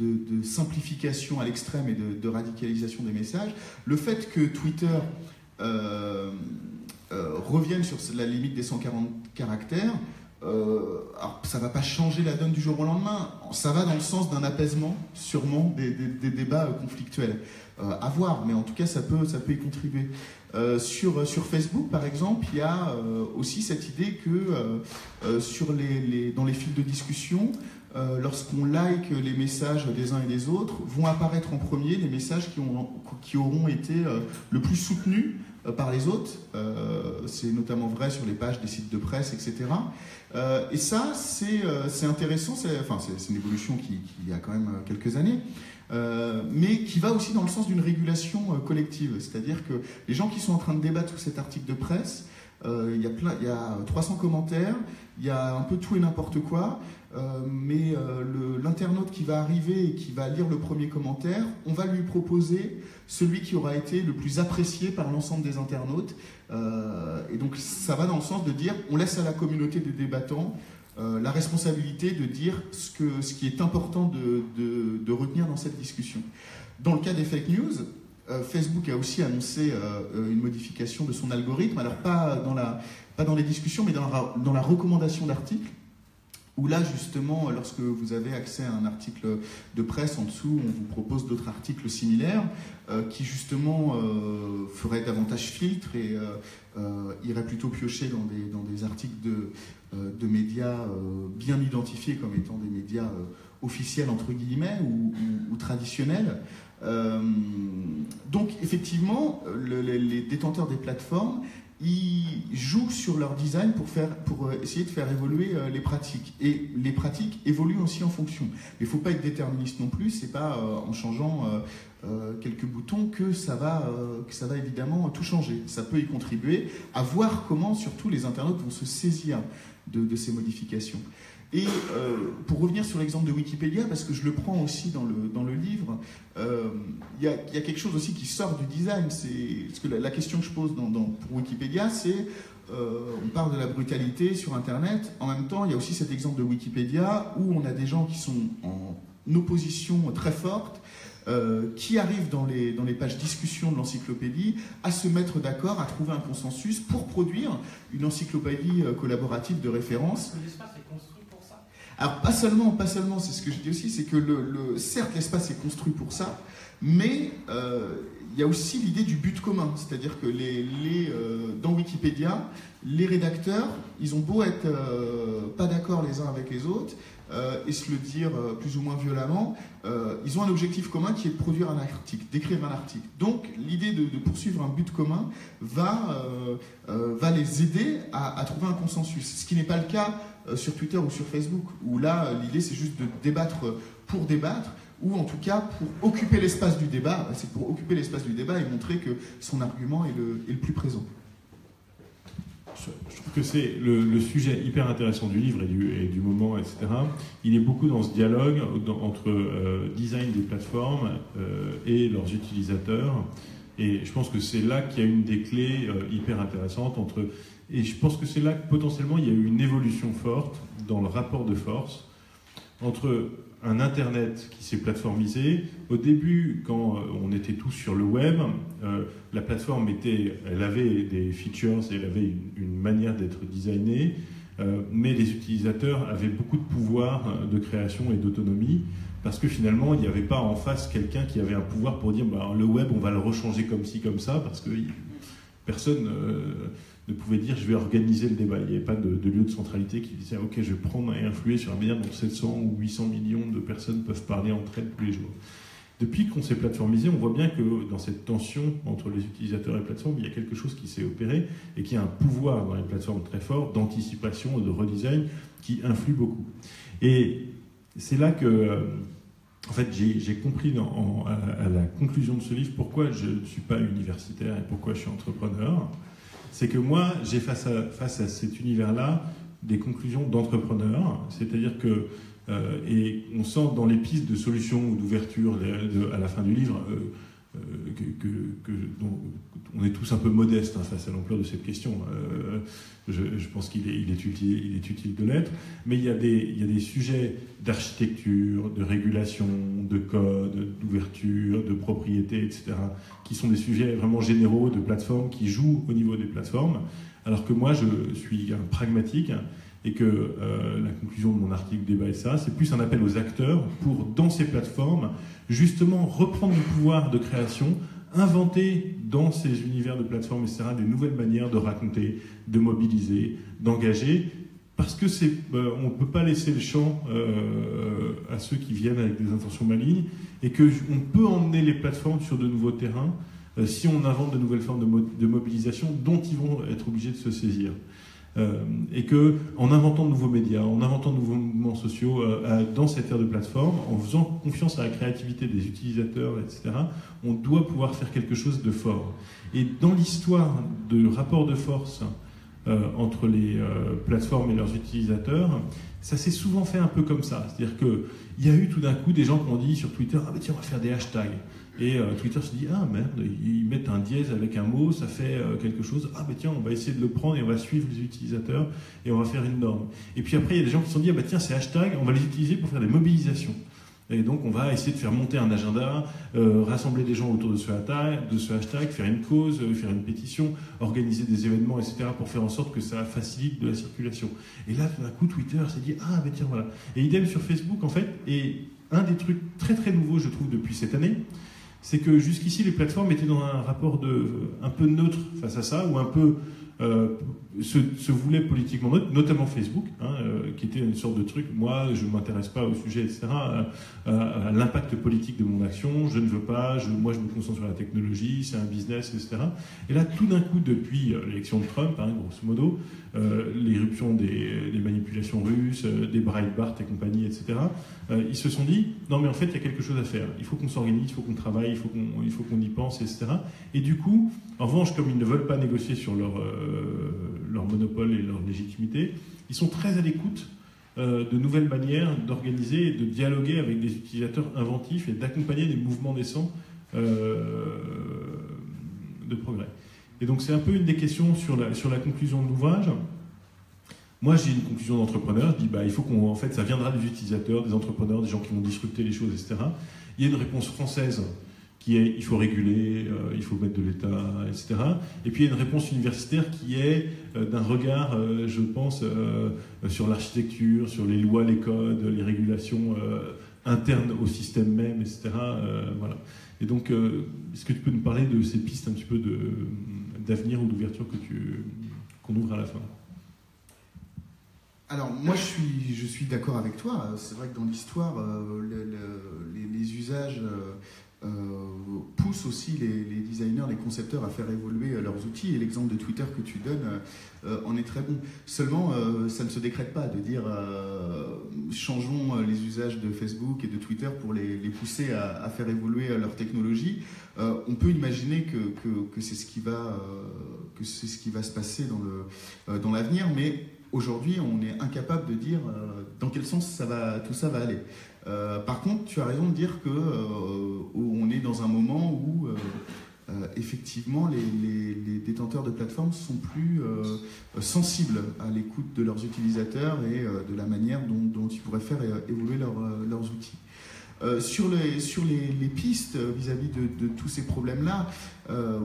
de simplification à l'extrême et de radicalisation des messages. Le fait que Twitter revienne sur la limite des 140 caractères, alors, ça ne va pas changer la donne du jour au lendemain. Ça va dans le sens d'un apaisement, sûrement, des débats conflictuels. À voir, mais en tout cas, ça peut y contribuer. Sur Facebook, par exemple, il y a aussi cette idée que dans les fils de discussion, lorsqu'on like les messages des uns et des autres, vont apparaître en premier les messages qui auront été le plus soutenus par les autres. C'est notamment vrai sur les pages des sites de presse, etc. Et ça, c'est intéressant. C'est une évolution qui a quand même quelques années, mais qui va aussi dans le sens d'une régulation collective. C'est-à-dire que les gens qui sont en train de débattre sur cet article de presse, il y a 300 commentaires, il y a un peu tout et n'importe quoi, mais l'internaute qui va arriver et qui va lire le premier commentaire, on va lui proposer celui qui aura été le plus apprécié par l'ensemble des internautes. Et donc ça va dans le sens de dire, on laisse à la communauté des débattants la responsabilité de dire ce qui est important de retenir dans cette discussion. Dans le cas des fake news, Facebook a aussi annoncé une modification de son algorithme, alors pas dans les discussions, mais dans la recommandation d'articles, où là, justement, lorsque vous avez accès à un article de presse, en dessous, on vous propose d'autres articles similaires qui, justement, feraient davantage filtre et iraient plutôt piocher dans des articles de médias bien identifiés comme étant des médias officiels, entre guillemets, ou traditionnels. Donc, effectivement, les détenteurs des plateformes, ils jouent sur leur design pour essayer de faire évoluer les pratiques. Et les pratiques évoluent aussi en fonction. Mais il ne faut pas être déterministe non plus. C'est pas en changeant quelques boutons que ça va évidemment tout changer. Ça peut y contribuer, à voir comment surtout les internautes vont se saisir de ces modifications. Et pour revenir sur l'exemple de Wikipédia, parce que je le prends aussi dans le livre, il y a quelque chose aussi qui sort du design. Parce que la question que je pose pour Wikipédia, c'est on parle de la brutalité sur Internet. En même temps, il y a aussi cet exemple de Wikipédia où on a des gens qui sont en opposition très forte, qui arrivent dans les pages discussion de l'encyclopédie à se mettre d'accord, à trouver un consensus pour produire une encyclopédie collaborative de référence. L'espace est construit pour ça. Alors pas seulement, c'est ce que je dis aussi, c'est que certes l'espace est construit pour ça, mais il y a aussi l'idée du but commun, c'est-à-dire que dans Wikipédia, les rédacteurs, ils ont beau être pas d'accord les uns avec les autres, et se le dire plus ou moins violemment, ils ont un objectif commun qui est de produire un article, d'écrire un article. Donc l'idée de poursuivre un but commun va les aider à trouver un consensus. Ce qui n'est pas le cas sur Twitter ou sur Facebook, où là l'idée c'est juste de débattre pour débattre, ou en tout cas pour occuper l'espace du débat. C'est pour occuper l'espace du débat et montrer que son argument est le plus présent. Je trouve que c'est le sujet hyper intéressant du livre et du moment, etc. Il est beaucoup dans ce dialogue entre design des plateformes et leurs utilisateurs. Et je pense que c'est là qu'il y a une des clés hyper intéressantes et je pense que c'est là que potentiellement il y a eu une évolution forte dans le rapport de force entre un Internet qui s'est plateformisé. Au début, quand on était tous sur le web, la plateforme elle avait des features, elle avait une manière d'être designée, mais les utilisateurs avaient beaucoup de pouvoir de création et d'autonomie, parce que finalement, il n'y avait pas en face quelqu'un qui avait un pouvoir pour dire le web, on va le rechanger comme ci, comme ça, parce que personne ne pouvait dire je vais organiser le débat. Il n'y avait pas de lieu de centralité qui disait ok, je vais prendre et influer sur la manière dont 700 ou 800 millions de personnes peuvent parler entre elles tous les jours. Depuis qu'on s'est plateformisé, on voit bien que dans cette tension entre les utilisateurs et les plateformes, il y a quelque chose qui s'est opéré et qui a un pouvoir dans les plateformes très fort d'anticipation et de redesign qui influe beaucoup. Et c'est là que, en fait, j'ai compris à la conclusion de ce livre pourquoi je ne suis pas universitaire et pourquoi je suis entrepreneur. C'est que moi, j'ai face à cet univers-là des conclusions d'entrepreneur, c'est-à-dire que et on sent dans les pistes de solutions ou d'ouverture à la fin du livre dont on est tous un peu modestes face à l'ampleur de cette question. Je pense qu'il est utile de l'être, mais il y a des sujets d'architecture, de régulation, de code, d'ouverture, de propriété, etc., qui sont des sujets vraiment généraux de plateformes qui jouent au niveau des plateformes, alors que moi je suis un pragmatique. Et que la conclusion de mon article débat et ça, c'est plus un appel aux acteurs pour, dans ces plateformes, justement reprendre le pouvoir de création, inventer dans ces univers de plateformes, etc., des nouvelles manières de raconter, de mobiliser, d'engager, parce que on ne peut pas laisser le champ à ceux qui viennent avec des intentions malignes, et qu'on peut emmener les plateformes sur de nouveaux terrains si on invente de nouvelles formes de mobilisation dont ils vont être obligés de se saisir. Et qu'en inventant de nouveaux médias, en inventant de nouveaux mouvements sociaux dans cette ère de plateforme, en faisant confiance à la créativité des utilisateurs, etc., on doit pouvoir faire quelque chose de fort. Et dans l'histoire de rapport de force entre les plateformes et leurs utilisateurs, ça s'est souvent fait un peu comme ça. C'est-à-dire qu'il y a eu tout d'un coup des gens qui ont dit sur Twitter « Ah ben tiens, on va faire des hashtags ». Et Twitter se dit « Ah merde, ils mettent un dièse avec un mot, ça fait quelque chose. Ah ben tiens, on va essayer de le prendre et on va suivre les utilisateurs et on va faire une norme. » Et puis après, il y a des gens qui se sont dit « Ah ben tiens, ces hashtags, on va les utiliser pour faire des mobilisations. » Et donc on va essayer de faire monter un agenda, rassembler des gens autour de ce hashtag, faire une cause, faire une pétition, organiser des événements, etc. pour faire en sorte que ça facilite de la circulation. Et là, tout d'un coup, Twitter s'est dit « Ah ben tiens, voilà. » Et idem sur Facebook, en fait, et un des trucs très très nouveaux, je trouve, depuis cette année, c'est que jusqu'ici, les plateformes étaient dans un rapport un peu neutre face à ça, ou un peu se voulaient politiquement neutre, notamment Facebook, qui était une sorte de truc, moi, je ne m'intéresse pas au sujet, etc., à l'impact politique de mon action, je ne veux pas, moi, je me concentre sur la technologie, c'est un business, etc. Et là, tout d'un coup, depuis l'élection de Trump, grosso modo, l'éruption des manipulations russes, des Breitbart et compagnie, etc., ils se sont dit, non mais en fait il y a quelque chose à faire, il faut qu'on s'organise, il faut qu'on travaille, il faut qu'on y pense, etc. Et du coup, en revanche, comme ils ne veulent pas négocier sur leur monopole et leur légitimité, ils sont très à l'écoute de nouvelles manières d'organiser et de dialoguer avec des utilisateurs inventifs et d'accompagner des mouvements naissants de progrès. Et donc c'est un peu une des questions sur la conclusion de l'ouvrage. Moi, j'ai une conclusion d'entrepreneur. Je dis, il faut en fait, ça viendra des utilisateurs, des entrepreneurs, des gens qui vont disrupter les choses, etc. Il y a une réponse française qui est, il faut réguler, il faut mettre de l'État, etc. Et puis il y a une réponse universitaire qui est d'un regard, je pense, sur l'architecture, sur les lois, les codes, les régulations internes au système même, etc. Voilà. Et donc, est-ce que tu peux nous parler de ces pistes un petit peu d'avenir ou d'ouverture qu'on ouvre à la fin ? Alors, moi, je suis d'accord avec toi. C'est vrai que dans l'histoire, les usages poussent aussi les designers, les concepteurs à faire évoluer leurs outils. Et l'exemple de Twitter que tu donnes en est très bon. Seulement, ça ne se décrète pas de dire changeons les usages de Facebook et de Twitter pour les pousser à faire évoluer leur technologie. On peut imaginer que c'est ce qui va se passer dans l'avenir, mais aujourd'hui, on est incapable de dire dans quel sens tout ça va aller. Par contre, tu as raison de dire qu'on est dans un moment où effectivement les détenteurs de plateformes sont plus sensibles à l'écoute de leurs utilisateurs et de la manière dont ils pourraient faire évoluer leurs outils. Sur les pistes vis-à-vis de tous ces problèmes-là,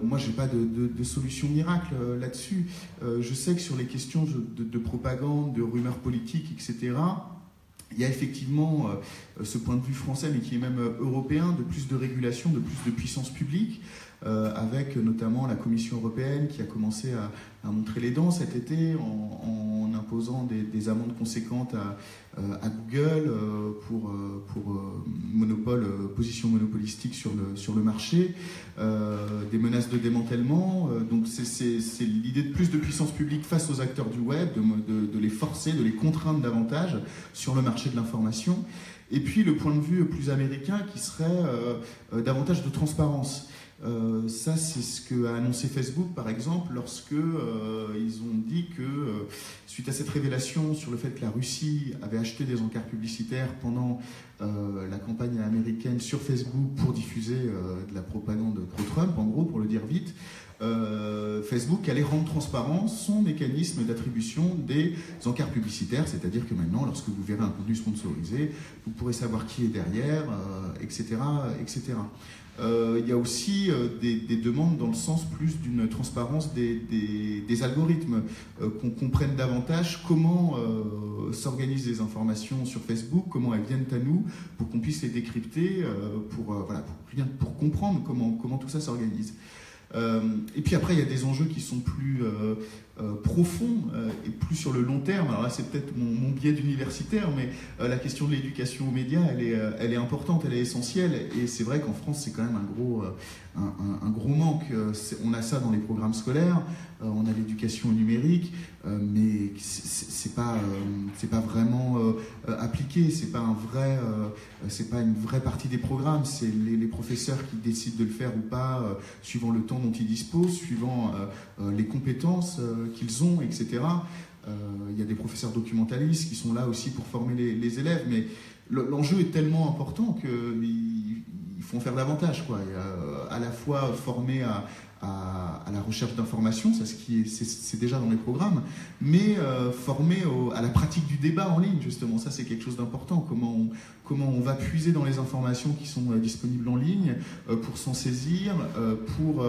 moi j'ai pas de solution miracle là-dessus. Je sais que sur les questions de propagande, de rumeurs politiques, etc., il y a effectivement ce point de vue français, mais qui est même européen, de plus de régulation, de plus de puissance publique. avec notamment la Commission européenne qui a commencé à montrer les dents cet été en imposant des amendes conséquentes à Google pour position monopolistique sur le marché, des menaces de démantèlement. Donc c'est l'idée de plus de puissance publique face aux acteurs du web, de les forcer, de les contraindre davantage sur le marché de l'information. Et puis le point de vue plus américain qui serait davantage de transparence. Ça, c'est ce qu'a annoncé Facebook, par exemple, lorsque ils ont dit que, suite à cette révélation sur le fait que la Russie avait acheté des encarts publicitaires pendant la campagne américaine sur Facebook pour diffuser de la propagande pro-Trump, en gros, pour le dire vite, Facebook allait rendre transparent son mécanisme d'attribution des encarts publicitaires, c'est-à-dire que maintenant, lorsque vous verrez un contenu sponsorisé, vous pourrez savoir qui est derrière, etc., etc. Il y a aussi des demandes dans le sens plus d'une transparence des algorithmes, qu'on comprenne davantage comment s'organisent les informations sur Facebook, comment elles viennent à nous, pour qu'on puisse les décrypter, pour comprendre comment tout ça s'organise. Et puis après, il y a des enjeux qui sont plus profonds et plus sur le long terme. Alors là, c'est peut-être mon biais d'universitaire, mais la question de l'éducation aux médias, elle est importante, elle est essentielle. Et c'est vrai qu'en France, c'est quand même un gros manque. On a ça dans les programmes scolaires, on a l'éducation au numérique, mais c'est pas vraiment appliqué. C'est pas une vraie partie des programmes. C'est les professeurs qui décident de le faire ou pas, suivant le temps dont ils disposent, suivant les compétences qu'ils ont, etc. Il y a des professeurs documentalistes qui sont là aussi pour former les élèves, mais l'enjeu est tellement important qu'il faut en faire davantage, quoi. À la fois former à la recherche d'informations, c'est déjà dans les programmes, mais former à la pratique du débat en ligne, justement. Ça, c'est quelque chose d'important. Comment on va puiser dans les informations qui sont disponibles en ligne pour s'en saisir, pour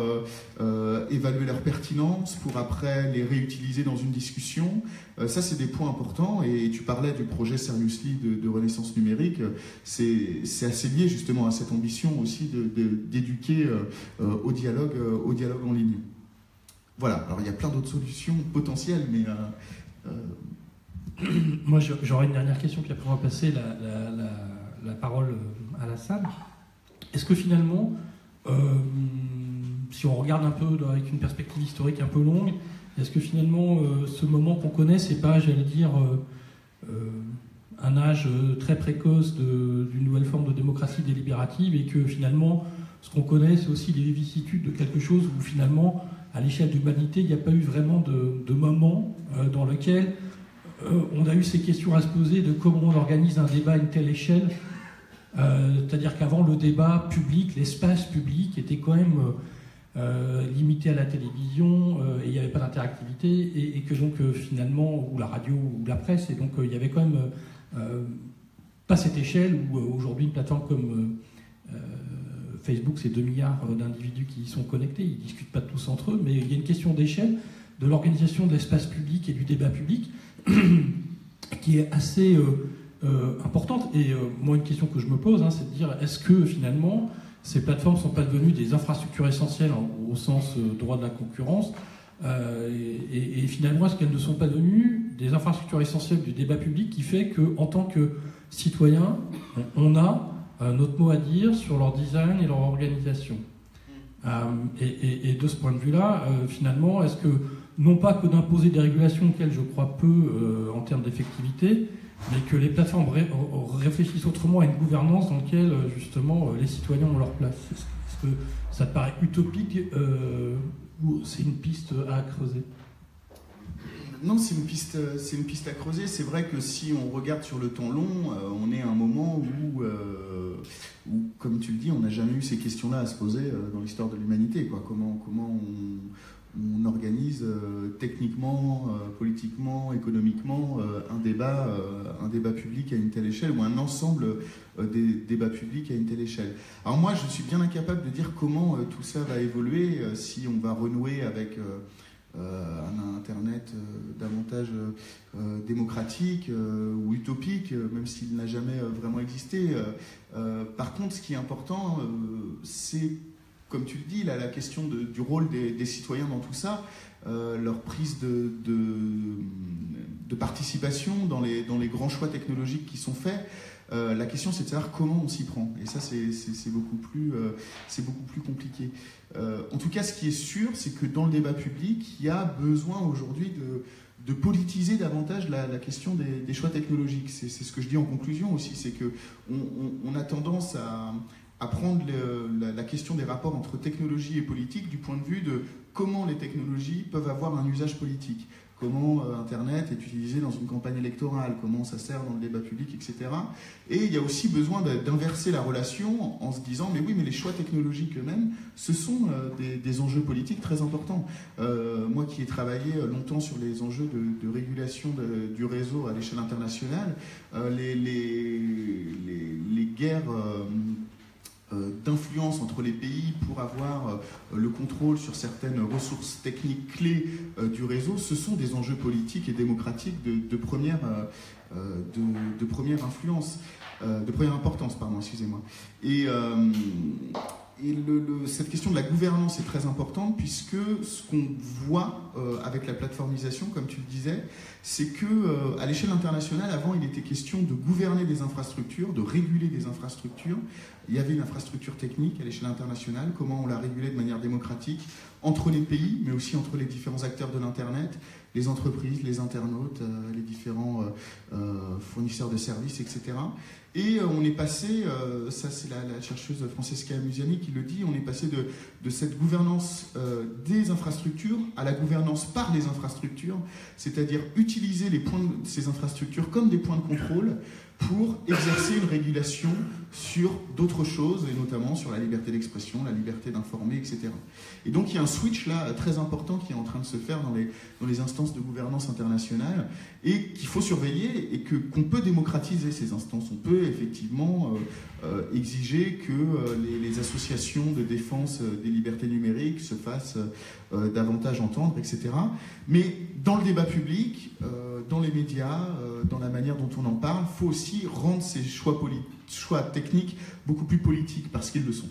évaluer leur pertinence, pour après les réutiliser dans une discussion. Ça, c'est des points importants. Et tu parlais du projet Seriously de Renaissance numérique. C'est assez lié justement à cette ambition aussi d'éduquer au dialogue en ligne. Voilà. Alors, il y a plein d'autres solutions potentielles, mais... Moi, j'aurais une dernière question, puis après on va passer la parole à la salle. Est-ce que finalement, si on regarde un peu avec une perspective historique un peu longue, est-ce que finalement, ce moment qu'on connaît, c'est pas, j'allais dire, un âge très précoce d'une nouvelle forme de démocratie délibérative, et que finalement, ce qu'on connaît, c'est aussi les vicissitudes de quelque chose où finalement, à l'échelle de l'humanité, il n'y a pas eu vraiment de moment dans lequel on a eu ces questions à se poser de comment on organise un débat à une telle échelle. C'est-à-dire qu'avant, le débat public, l'espace public était quand même limité à la télévision, et il n'y avait pas d'interactivité, et que donc finalement, ou la radio, ou la presse, et donc il y avait quand même pas cette échelle où aujourd'hui une plateforme comme Facebook, c'est 2 milliards d'individus qui y sont connectés, ils ne discutent pas tous entre eux, mais il y a une question d'échelle de l'organisation de l'espace public et du débat public qui est assez importante. Et moi, une question que je me pose, c'est de dire, est-ce que finalement, ces plateformes ne sont pas devenues des infrastructures essentielles au sens droit de la concurrence, et finalement, est-ce qu'elles ne sont pas devenues des infrastructures essentielles du débat public qui fait qu'en tant que citoyen, on a notre mot à dire sur leur design et leur organisation. Et de ce point de vue-là, finalement, est-ce que, non pas que d'imposer des régulations auxquelles je crois peu en termes d'effectivité, mais que les plateformes réfléchissent autrement à une gouvernance dans laquelle, justement, les citoyens ont leur place. Est-ce que ça te paraît utopique ou c'est une piste à creuser ? Non, c'est une piste à creuser. C'est vrai que si on regarde sur le temps long, on est à un moment où, comme tu le dis, on n'a jamais eu ces questions-là à se poser dans l'histoire de l'humanité, quoi. Comment on organise techniquement, politiquement, économiquement un débat public à une telle échelle, ou un ensemble des débats publics à une telle échelle. Alors moi, je suis bien incapable de dire comment tout ça va évoluer, si on va renouer avec un Internet davantage démocratique ou utopique, même s'il n'a jamais vraiment existé. Par contre, ce qui est important, c'est comme tu le dis, la question du rôle des citoyens dans tout ça, leur prise de participation dans les grands choix technologiques qui sont faits. La question, c'est de savoir comment on s'y prend. Et ça, c'est beaucoup plus compliqué. En tout cas, ce qui est sûr, c'est que dans le débat public, il y a besoin aujourd'hui de politiser davantage la question des choix technologiques. C'est ce que je dis en conclusion aussi, c'est qu'on a tendance à prendre la question des rapports entre technologie et politique du point de vue de comment les technologies peuvent avoir un usage politique. Comment Internet est utilisé dans une campagne électorale, comment ça sert dans le débat public, etc. Et il y a aussi besoin d'inverser la relation en se disant, mais oui, mais les choix technologiques eux-mêmes, ce sont des enjeux politiques très importants. Moi qui ai travaillé longtemps sur les enjeux de régulation du réseau à l'échelle internationale, les guerres d'influence entre les pays pour avoir le contrôle sur certaines ressources techniques clés du réseau, ce sont des enjeux politiques et démocratiques de première influence, de première importance, pardon, excusez-moi. Et cette question de la gouvernance est très importante puisque ce qu'on voit avec la plateformisation, comme tu le disais, c'est que à l'échelle internationale, avant, il était question de gouverner des infrastructures, de réguler des infrastructures. Il y avait une infrastructure technique à l'échelle internationale, comment on la régulait de manière démocratique entre les pays, mais aussi entre les différents acteurs de l'Internet, les entreprises, les internautes, les différents fournisseurs de services, etc. Et on est passé, ça c'est la chercheuse Francesca Musiani qui le dit, on est passé de cette gouvernance des infrastructures à la gouvernance par les infrastructures, c'est-à-dire utiliser ces infrastructures comme des points de contrôle pour exercer une régulation sur d'autres choses, et notamment sur la liberté d'expression, la liberté d'informer, etc. Et donc il y a un switch là très important qui est en train de se faire dans les instances de gouvernance internationale, et qu'il faut surveiller, et qu'on peut démocratiser ces instances. On peut effectivement exiger que les associations de défense des libertés numériques se fassent davantage entendre, etc. Mais dans le débat public, dans les médias, dans la manière dont on en parle, il faut aussi rendre ces choix techniques beaucoup plus politiques, parce qu'ils le sont.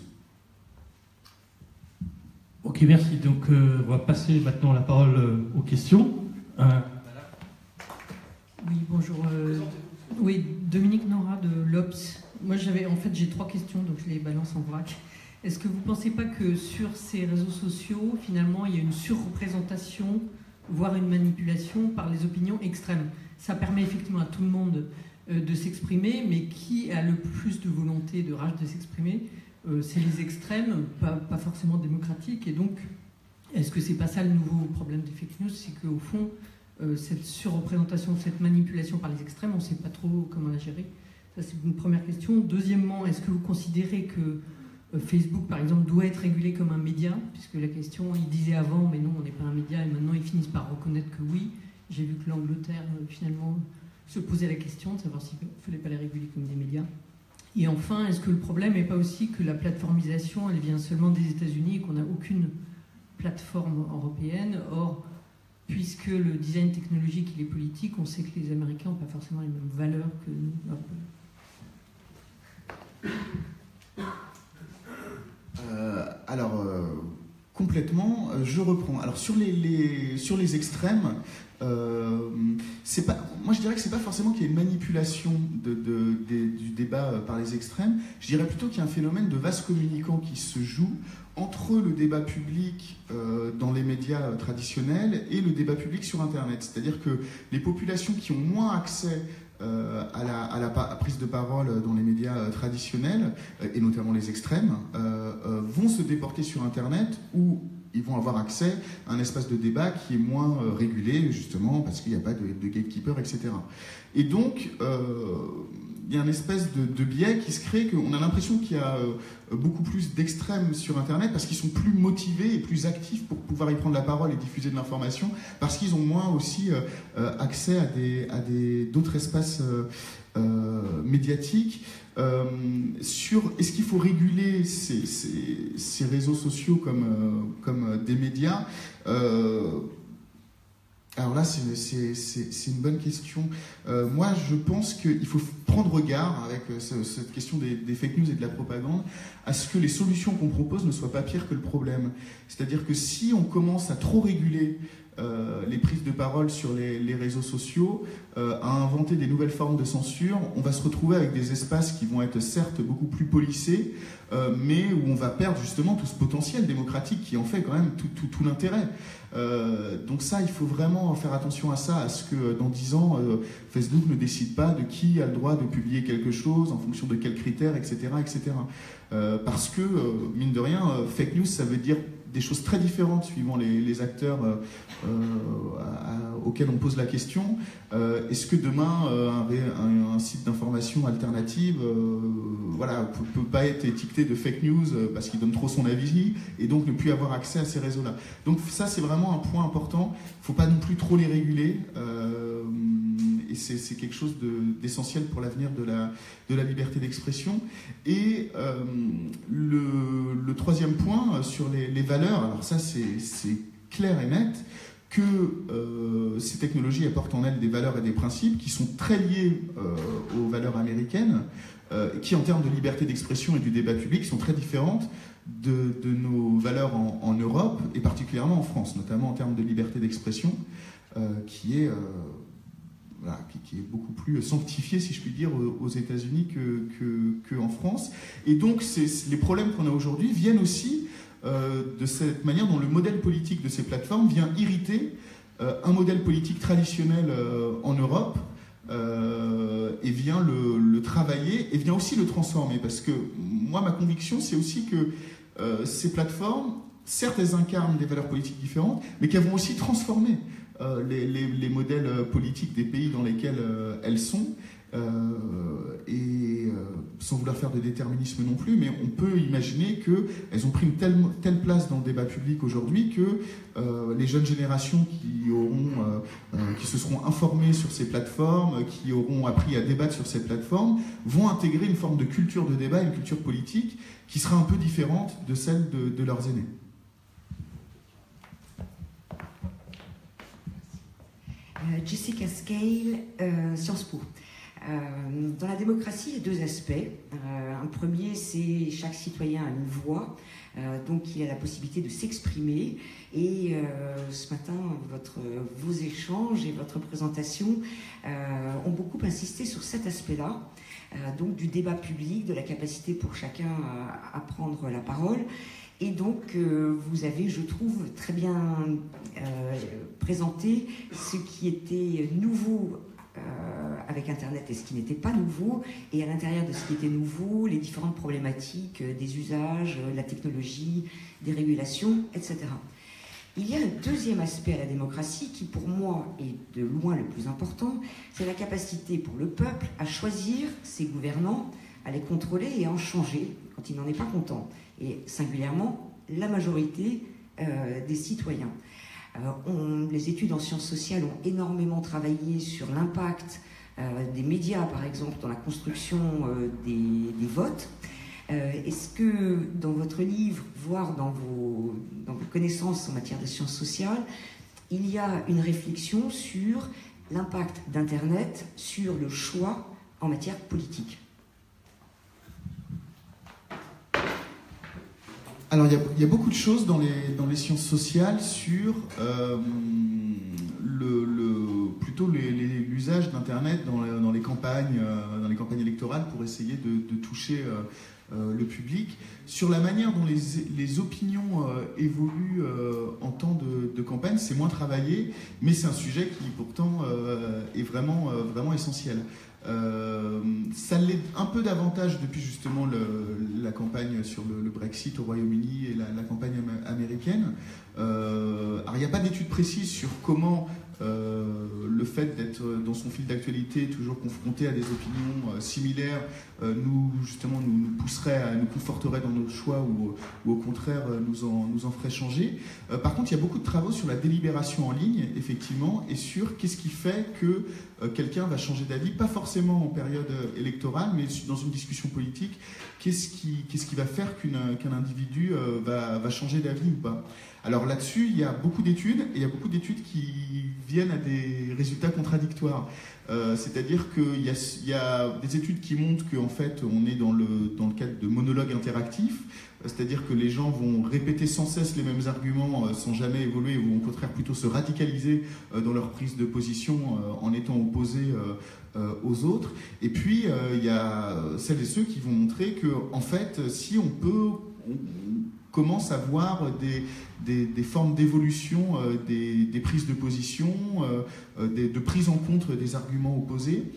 Ok, merci. Donc, on va passer maintenant la parole aux questions. Oui, bonjour. Oui, Dominique Nora de l'Obs. Moi, j'ai 3 questions, donc je les balance en vrac. Est-ce que vous ne pensez pas que sur ces réseaux sociaux, finalement, il y a une surreprésentation, voire une manipulation par les opinions extrêmes? Ça permet effectivement à tout le monde de s'exprimer, mais qui a le plus de volonté, de rage de s'exprimer? C'est les extrêmes, pas forcément démocratiques. Et donc, est-ce que c'est pas ça le nouveau problème des fake news? C'est qu'au fond, cette surreprésentation, cette manipulation par les extrêmes, on ne sait pas trop comment la gérer. Ça, c'est une première question. Deuxièmement, est-ce que vous considérez que Facebook, par exemple, doit être régulé comme un média? Puisque la question, il disait avant, mais non, on n'est pas un média, et maintenant ils finissent par reconnaître que oui. J'ai vu que l'Angleterre, finalement, se posait la question de savoir s'il ne fallait pas les réguler comme des médias. Et enfin, est-ce que le problème n'est pas aussi que la plateformisation, elle vient seulement des États-Unis et qu'on n'a aucune plateforme européenne? Or, puisque le design technologique il est politique, on sait que les Américains n'ont pas forcément les mêmes valeurs que nous. Complètement, je reprends. Alors sur les extrêmes, moi je dirais que c'est pas forcément qu'il y ait une manipulation du débat par les extrêmes. Je dirais plutôt qu'il y a un phénomène de vase communicant qui se joue entre le débat public dans les médias traditionnels et le débat public sur Internet. C'est-à-dire que les populations qui ont moins accès à la prise de parole dans les médias traditionnels, et notamment les extrêmes, vont se déporter sur Internet, où ils vont avoir accès à un espace de débat qui est moins régulé, justement, parce qu'il n'y a pas de gatekeeper, etc. Et donc, il y a une espèce de biais qui se crée, qu'on a l'impression qu'il y a beaucoup plus d'extrêmes sur Internet, parce qu'ils sont plus motivés et plus actifs pour pouvoir y prendre la parole et diffuser de l'information, parce qu'ils ont moins aussi accès à d'autres espaces médiatiques. Est-ce qu'il faut réguler ces réseaux sociaux comme des médias? Alors là, c'est une bonne question. Moi, je pense qu'il faut prendre garde avec cette question des fake news et de la propagande à ce que les solutions qu'on propose ne soient pas pires que le problème. C'est-à-dire que si on commence à trop réguler les prises de parole sur les réseaux sociaux, à inventer des nouvelles formes de censure, on va se retrouver avec des espaces qui vont être certes beaucoup plus policés, mais où on va perdre justement tout ce potentiel démocratique qui en fait quand même tout l'intérêt. Donc ça, il faut vraiment faire attention à ça, à ce que dans 10 ans, Facebook ne décide pas de qui a le droit de publier quelque chose, en fonction de quels critères, etc. etc. Parce que, mine de rien, fake news, ça veut dire des choses très différentes suivant les acteurs auxquels on pose la question. Est-ce que demain, un site d'information alternative peut pas être étiqueté de fake news parce qu'il donne trop son avis et donc ne plus avoir accès à ces réseaux-là. Donc ça, c'est vraiment un point important. Il ne faut pas non plus trop les réguler. Et c'est quelque chose d'essentiel pour l'avenir de la liberté d'expression. Et le troisième point sur les valeurs, alors ça c'est clair et net, que ces technologies apportent en elles des valeurs et des principes qui sont très liés aux valeurs américaines, qui en termes de liberté d'expression et du débat public sont très différentes de nos valeurs en Europe et particulièrement en France, notamment en termes de liberté d'expression, qui est beaucoup plus sanctifié, si je puis dire, aux États-Unis qu'en France. Et donc, les problèmes qu'on a aujourd'hui viennent aussi de cette manière dont le modèle politique de ces plateformes vient irriter un modèle politique traditionnel en Europe et vient le travailler et vient aussi le transformer. Parce que moi, ma conviction, c'est aussi que ces plateformes, certes, elles incarnent des valeurs politiques différentes, mais qu'elles vont aussi transformer les modèles politiques des pays dans lesquels elles sont, et sans vouloir faire de déterminisme non plus, mais on peut imaginer qu'elles ont pris une telle place dans le débat public aujourd'hui que les jeunes générations qui se seront informées sur ces plateformes, qui auront appris à débattre sur ces plateformes, vont intégrer une forme de culture de débat, une culture politique qui sera un peu différente de celle de leurs aînés. Jessica Scale, Sciences Po. Dans la démocratie, il y a deux aspects. Un premier, c'est chaque citoyen a une voix, donc il a la possibilité de s'exprimer. Et ce matin, vos échanges et votre présentation ont beaucoup insisté sur cet aspect-là, donc du débat public, de la capacité pour chacun à prendre la parole. Et donc, vous avez, je trouve, très bien présenté ce qui était nouveau avec Internet et ce qui n'était pas nouveau, et à l'intérieur de ce qui était nouveau, les différentes problématiques des usages, la technologie, des régulations, etc. Il y a un deuxième aspect à la démocratie qui, pour moi, est de loin le plus important, c'est la capacité pour le peuple à choisir ses gouvernants, à les contrôler et à en changer quand il n'en est pas content, et singulièrement la majorité des citoyens. Les études en sciences sociales ont énormément travaillé sur l'impact des médias, par exemple, dans la construction des votes. Est-ce que dans votre livre, voire dans vos connaissances en matière de sciences sociales, il y a une réflexion sur l'impact d'Internet sur le choix en matière politique? Alors, il y a beaucoup de choses dans les sciences sociales sur plutôt l'usage d'Internet dans les campagnes électorales pour essayer de toucher le public, sur la manière dont les opinions évoluent en temps de campagne. C'est moins travaillé, mais c'est un sujet qui pourtant est vraiment essentiel. Ça l'est un peu davantage depuis justement la campagne sur le Brexit au Royaume-Uni et la campagne américaine. Alors il n'y a pas d'études précises sur comment le fait d'être dans son fil d'actualité toujours confronté à des opinions similaires nous pousserait, nous conforterait dans notre choix ou au contraire nous en ferait changer. Par contre, il y a beaucoup de travaux sur la délibération en ligne, effectivement, et sur qu'est-ce qui fait que quelqu'un va changer d'avis, pas forcément en période électorale, mais dans une discussion politique. Qu'est-ce qui va faire qu'un individu va changer d'avis ou pas? Alors là-dessus, il y a beaucoup d'études, et il y a beaucoup d'études qui viennent à des résultats contradictoires. C'est-à-dire qu'il y a des études qui montrent qu'en fait, on est dans le cadre de monologues interactifs, c'est-à-dire que les gens vont répéter sans cesse les mêmes arguments sans jamais évoluer, ou au contraire plutôt se radicaliser dans leur prise de position en étant opposés aux autres. Et puis, il y a celles et ceux qui vont montrer que, en fait, si on commence à voir des formes d'évolution des prises de position, de prise en compte des arguments opposés.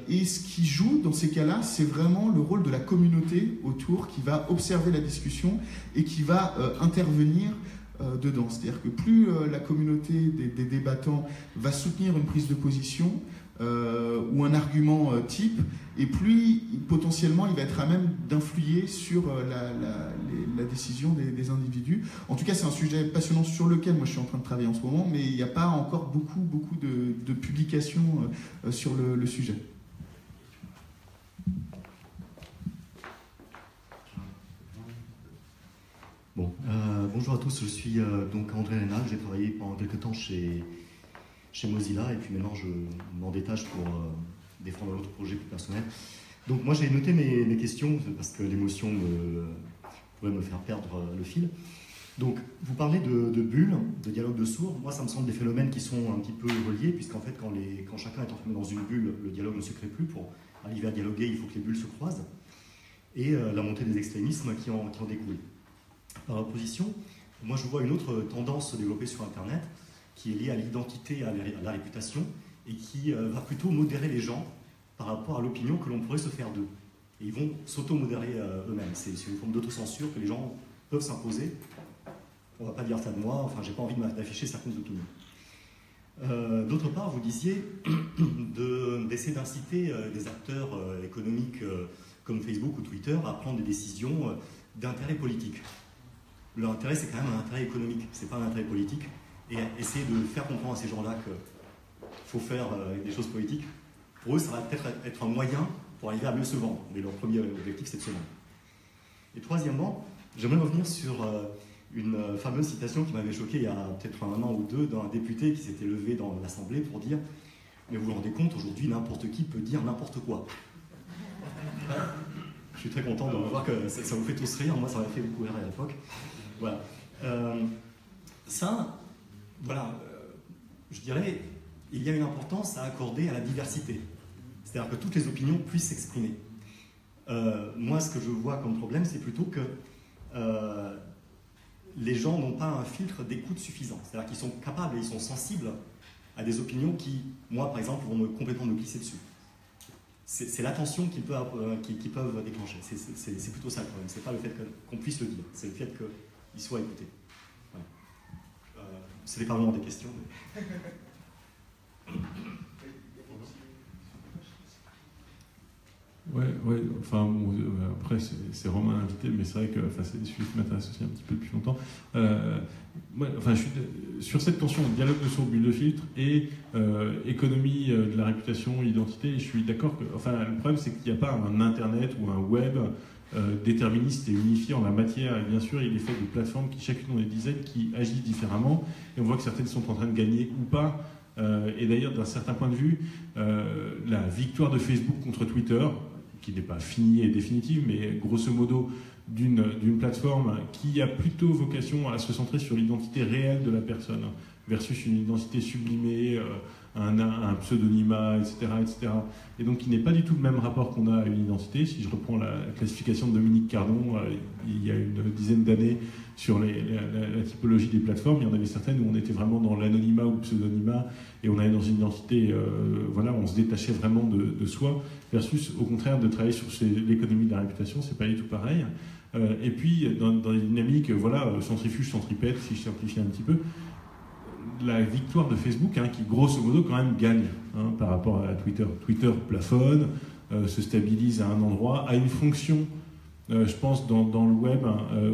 Et ce qui joue dans ces cas-là, c'est vraiment le rôle de la communauté autour qui va observer la discussion et qui va intervenir dedans. C'est-à-dire que plus la communauté des débattants va soutenir une prise de position ou un argument type, et plus potentiellement il va être à même d'influer sur la décision des individus. En tout cas, c'est un sujet passionnant sur lequel moi je suis en train de travailler en ce moment, mais il n'y a pas encore beaucoup de publications sur le sujet. Bon, bonjour à tous, je suis donc André Rénal, j'ai travaillé pendant quelques temps chez Mozilla, et puis maintenant je m'en détache pour défendre un autre projet plus personnel. Donc moi j'ai noté mes questions, parce que l'émotion pourrait me faire perdre le fil. Donc vous parlez de bulles, de dialogue de sourds. Moi ça me semble des phénomènes qui sont un petit peu reliés, puisqu'en fait quand chacun est enfermé dans une bulle, le dialogue ne se crée plus. Pour arriver à dialoguer, il faut que les bulles se croisent. Et la montée des extrémismes qui en découle. Par opposition, moi je vois une autre tendance se développer sur Internet, qui est liée à l'identité, à la réputation, et qui va plutôt modérer les gens par rapport à l'opinion que l'on pourrait se faire d'eux. Et ils vont s'auto-modérer eux-mêmes. C'est une forme d'autocensure que les gens peuvent s'imposer. On ne va pas dire ça de moi, enfin j'ai pas envie d'afficher certaines opinions. D'autre part, vous disiez d'essayer d'inciter des acteurs économiques comme Facebook ou Twitter à prendre des décisions d'intérêt politique. Leur intérêt, c'est quand même un intérêt économique, c'est pas un intérêt politique. Et essayer de faire comprendre à ces gens-là qu'il faut faire des choses politiques, pour eux, ça va peut-être être un moyen pour arriver à mieux se vendre. Mais leur premier objectif, c'est de se vendre. Et troisièmement, j'aimerais revenir sur une fameuse citation qui m'avait choqué il y a peut-être un an ou deux d'un député qui s'était levé dans l'Assemblée pour dire « Mais vous vous rendez compte, aujourd'hui, n'importe qui peut dire n'importe quoi. » Je suis très content de voir que ça vous fait tous rire. Moi, ça m'a fait beaucoup rire à l'époque. Voilà. Je dirais, il y a une importance à accorder à la diversité. C'est-à-dire que toutes les opinions puissent s'exprimer. Moi, ce que je vois comme problème, c'est plutôt que les gens n'ont pas un filtre d'écoute suffisant. C'est-à-dire qu'ils sont capables et ils sont sensibles à des opinions qui, moi, par exemple, vont complètement me glisser dessus. C'est l'attention qu'ils peuvent déclencher. C'est plutôt ça le problème. C'est pas le fait qu'on puisse le dire, c'est le fait qu'ils soient écoutés. Voilà. Ce n'est pas vraiment des questions. Mais... Ouais, enfin, bon, après, c'est Romain l'invité, mais c'est vrai que c'est des sujets qui m'intéressent aussi un petit peu depuis longtemps. Je suis sur cette tension dialogue de sourds, bulle de filtre et économie de la réputation, identité, je suis d'accord que, le problème, c'est qu'il n'y a pas un Internet ou un web déterministe et unifié en la matière. Et bien sûr, il est fait de plateformes qui, chacune ont des dizaines, qui agissent différemment, et on voit que certaines sont en train de gagner ou pas. Et d'ailleurs, d'un certain point de vue, la victoire de Facebook contre Twitter, qui n'est pas finie et définitive, mais grosso modo d'une plateforme qui a plutôt vocation à se centrer sur l'identité réelle de la personne, versus une identité sublimée, un pseudonymat, etc. Et donc qui n'est pas du tout le même rapport qu'on a à une identité. Si je reprends la classification de Dominique Cardon, il y a une dizaine d'années, sur la typologie des plateformes, il y en avait certaines où on était vraiment dans l'anonymat ou le pseudonymat, et on allait dans une identité, on se détachait vraiment de soi, versus au contraire de travailler sur l'économie de la réputation, c'est pas du tout pareil. Et puis dans les dynamiques, centrifuge, centripète, si je simplifie un petit peu, la victoire de Facebook, qui grosso modo quand même gagne par rapport à Twitter. Twitter plafonne, se stabilise à un endroit, a une fonction, je pense, dans le web,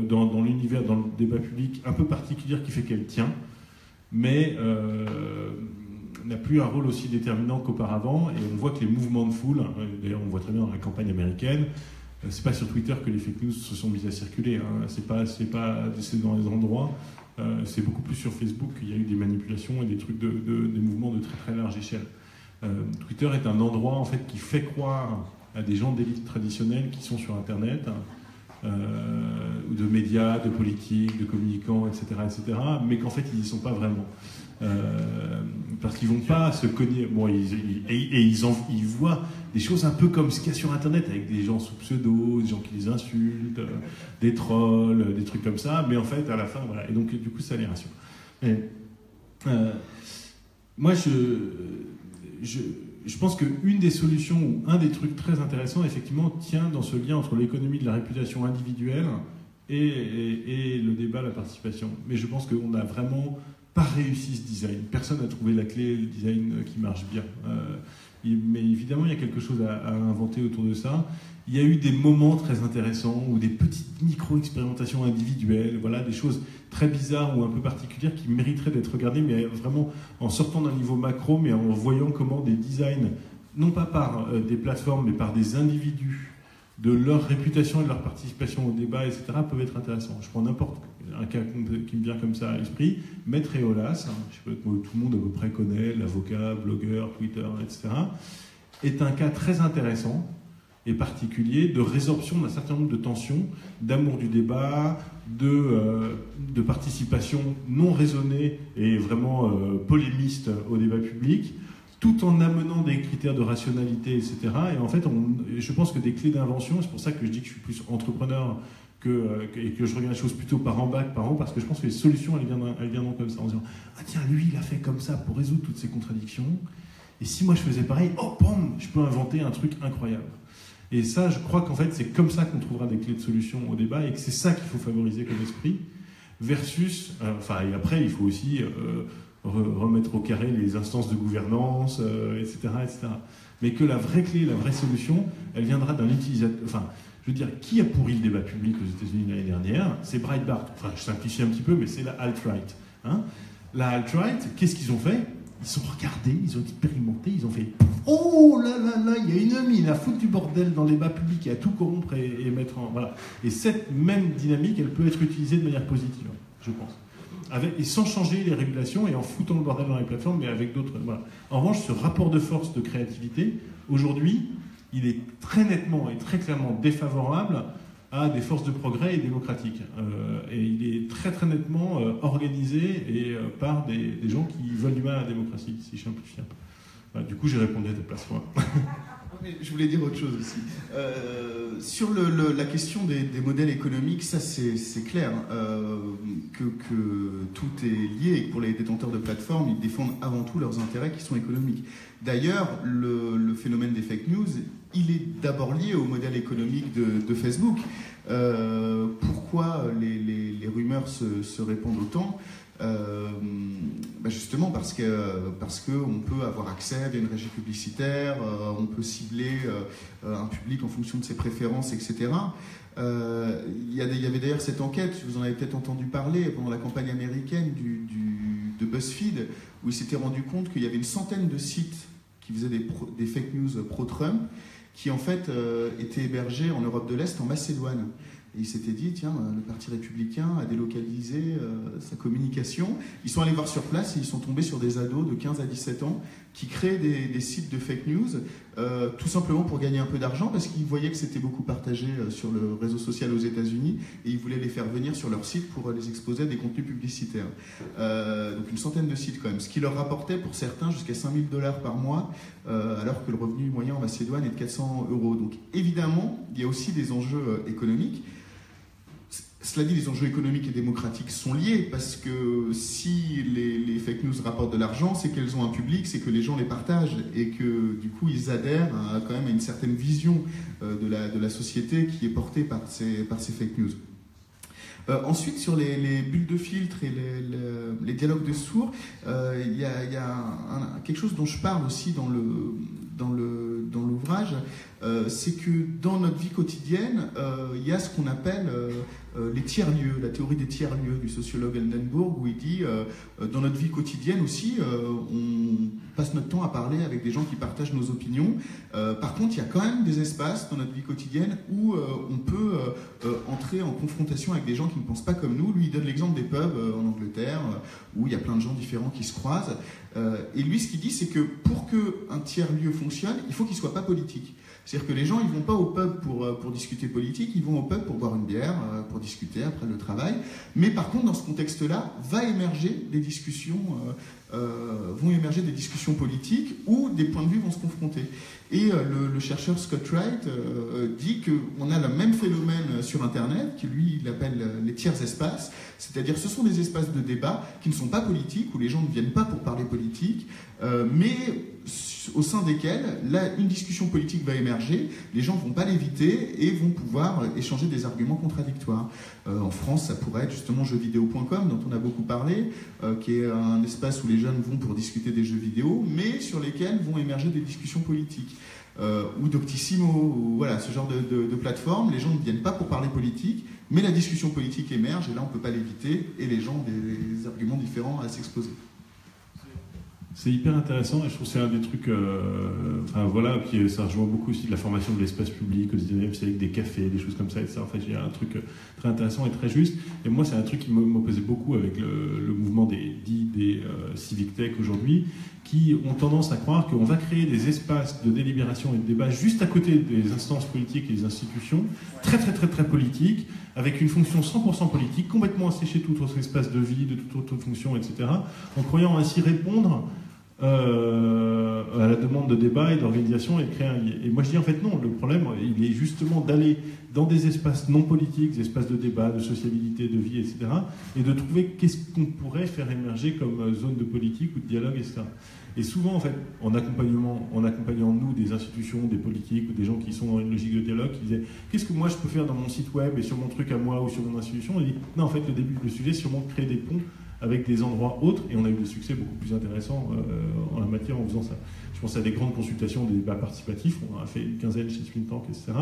dans l'univers, dans le débat public un peu particulière qui fait qu'elle tient, mais n'a plus un rôle aussi déterminant qu'auparavant, et on voit que les mouvements de foule, d'ailleurs on voit très bien dans la campagne américaine, c'est pas sur Twitter que les fake news se sont mises à circuler, c'est dans les endroits C'est beaucoup plus sur Facebook qu'il y a eu des manipulations et des trucs des mouvements de très très large échelle. Twitter est un endroit en fait qui fait croire à des gens d'élite traditionnelle qui sont sur Internet, de médias, de politiques, de communicants, etc., mais qu'en fait ils n'y sont pas vraiment. Parce qu'ils vont pas se cogner. Bon, ils voient des choses un peu comme ce qu'il y a sur Internet, avec des gens sous pseudo, des gens qui les insultent, des trolls, des trucs comme ça, mais en fait, à la fin, voilà. Et donc, du coup, ça les rassure. Moi, je pense qu'une des solutions, ou un des trucs très intéressants, effectivement, tient dans ce lien entre l'économie de la réputation individuelle et le débat, la participation. Mais je pense qu'on n'a vraiment pas réussi ce design. Personne n'a trouvé la clé, le design qui marche bien. Mais évidemment, il y a quelque chose à inventer autour de ça. Il y a eu des moments très intéressants ou des petites micro-expérimentations individuelles, voilà, des choses très bizarres ou un peu particulières qui mériteraient d'être regardées, mais vraiment en sortant d'un niveau macro, mais en voyant comment des designs, non pas par des plateformes, mais par des individus, de leur réputation et de leur participation au débat, etc., peuvent être intéressants. Je prends n'importe un cas qui me vient comme ça à l'esprit. Maître Eolas, je sais pas, tout le monde à peu près connaît, l'avocat, blogueur, Twitter, etc., est un cas très intéressant et particulier de résorption d'un certain nombre de tensions, d'amour du débat, de participation non raisonnée et vraiment polémiste au débat public, tout en amenant des critères de rationalité, etc. Et en fait, je pense que des clés d'invention, c'est pour ça que je dis que je suis plus entrepreneur et que je regarde les choses plutôt par en bas que par en haut, parce que je pense que les solutions, elles viendront comme ça, en disant « Ah tiens, lui, il a fait comme ça pour résoudre toutes ces contradictions, et si moi je faisais pareil, oh, bam, je peux inventer un truc incroyable ». Et ça, je crois qu'en fait, c'est comme ça qu'on trouvera des clés de solution au débat, et que c'est ça qu'il faut favoriser comme esprit, versus... et après, il faut aussi... remettre au carré les instances de gouvernance, etc., etc. Mais que la vraie clé, la vraie solution, elle viendra d'un utilisateur... Enfin, je veux dire, qui a pourri le débat public aux États-Unis l'année dernière? C'est Breitbart. Enfin, je simplifie un petit peu, mais c'est la alt-right. Hein, la alt-right, qu'est-ce qu'ils ont fait? Ils sont regardés, ils ont expérimenté, ils ont fait « Oh là là là, il y a une mine à foutre du bordel dans les débats publics et à tout corrompre et mettre en... » Voilà. Et cette même dynamique, elle peut être utilisée de manière positive, je pense. Et sans changer les régulations et en foutant le bordel dans les plateformes, mais avec d'autres... Voilà. En revanche, ce rapport de force de créativité, aujourd'hui, il est très nettement et très clairement défavorable à des forces de progrès et démocratiques. Et il est très très nettement organisé par des gens qui veulent du mal à la démocratie, si je simplifie un peu. Voilà, du coup, j'ai répondu à ta place. Mais je voulais dire autre chose aussi. Sur la question des modèles économiques, ça c'est clair que tout est lié et que pour les détenteurs de plateformes, ils défendent avant tout leurs intérêts qui sont économiques. D'ailleurs, le phénomène des fake news, il est d'abord lié au modèle économique de Facebook. Pourquoi les rumeurs se répandent autant? Justement parce qu'on peut avoir accès à une régie publicitaire, on peut cibler un public en fonction de ses préférences, etc. Il y avait d'ailleurs cette enquête, vous en avez peut-être entendu parler, pendant la campagne américaine de BuzzFeed, où il s'était rendu compte qu'il y avait une centaine de sites qui faisaient des fake news pro-Trump, qui en fait étaient hébergés en Europe de l'Est, en Macédoine. Et il s'était dit, tiens, le Parti républicain a délocalisé sa communication. Ils sont allés voir sur place et ils sont tombés sur des ados de 15 à 17 ans qui créaient des sites de fake news, tout simplement pour gagner un peu d'argent, parce qu'ils voyaient que c'était beaucoup partagé sur le réseau social aux États-Unis, et ils voulaient les faire venir sur leur site pour les exposer à des contenus publicitaires. Donc une centaine de sites quand même, ce qui leur rapportait pour certains jusqu'à $5 000 par mois, alors que le revenu moyen en Macédoine est de 400 €. Donc évidemment, il y a aussi des enjeux économiques. Cela dit, les enjeux économiques et démocratiques sont liés, parce que si les fake news rapportent de l'argent, c'est qu'elles ont un public, c'est que les gens les partagent, et que du coup ils adhèrent quand même à une certaine vision de la société qui est portée par ces fake news. Ensuite, sur les bulles de filtre et les dialogues de sourds, il y a quelque chose dont je parle aussi dans l'ouvrage, c'est que dans notre vie quotidienne, il y a ce qu'on appelle les tiers-lieux, la théorie des tiers-lieux du sociologue Eldenburg, où il dit dans notre vie quotidienne aussi, on passe notre temps à parler avec des gens qui partagent nos opinions. Par contre, il y a quand même des espaces dans notre vie quotidienne où on peut entrer en confrontation avec des gens qui ne pensent pas comme nous. Lui, il donne l'exemple des pubs en Angleterre, où il y a plein de gens différents qui se croisent. Et lui, ce qu'il dit, c'est que pour qu'un tiers-lieu fonctionne, il faut qu'il ne soit pas politique. C'est-à-dire que les gens, ils ne vont pas au pub pour discuter politique, ils vont au pub pour boire une bière, pour discuter après le travail. Mais par contre, dans ce contexte-là, vont émerger des discussions politiques où des points de vue vont se confronter. Et le chercheur Scott Wright dit qu'on a le même phénomène sur Internet, que lui, il appelle les tiers-espaces, c'est-à-dire ce sont des espaces de débat qui ne sont pas politiques, où les gens ne viennent pas pour parler politique, mais au sein desquels une discussion politique va émerger, les gens ne vont pas l'éviter et vont pouvoir échanger des arguments contradictoires. En France, ça pourrait être justement jeuxvideo.com, dont on a beaucoup parlé, qui est un espace où les jeunes vont pour discuter des jeux vidéo, mais sur lesquels vont émerger des discussions politiques. Ou Doctissimo, ou voilà, ce genre de plateforme, les gens ne viennent pas pour parler politique, mais la discussion politique émerge, et là on ne peut pas l'éviter, et les gens ont des arguments différents à s'exposer. C'est hyper intéressant et je trouve que c'est un des trucs, puis ça rejoint beaucoup aussi de la formation de l'espace public au 19e siècle, des cafés, des choses comme ça, etc. En fait, il y a un truc très intéressant et très juste. Et moi, c'est un truc qui m'opposait beaucoup avec le mouvement des civic tech aujourd'hui, qui ont tendance à croire qu'on va créer des espaces de délibération et de débat juste à côté des instances politiques et des institutions, très très très très politiques, avec une fonction 100% politique, complètement asséchée tout autre espace de vie, de toute autre fonction, etc., en croyant ainsi répondre à la demande de débat et d'organisation et de créer un lien. Et moi je dis en fait non, le problème il est justement d'aller dans des espaces non politiques, des espaces de débat, de sociabilité, de vie, etc., et de trouver qu'est-ce qu'on pourrait faire émerger comme zone de politique ou de dialogue, etc. Et souvent, en fait, en accompagnant nous des institutions, des politiques ou des gens qui sont dans une logique de dialogue, qui disaient qu'est-ce que moi je peux faire dans mon site web et sur mon truc à moi ou sur mon institution, on dit non, en fait, le sujet, c'est sûrement de créer des ponts avec des endroits autres, et on a eu des succès beaucoup plus intéressants en la matière en faisant ça. Je pense à des grandes consultations, des débats participatifs, on a fait une quinzaine chez Think Tank, etc.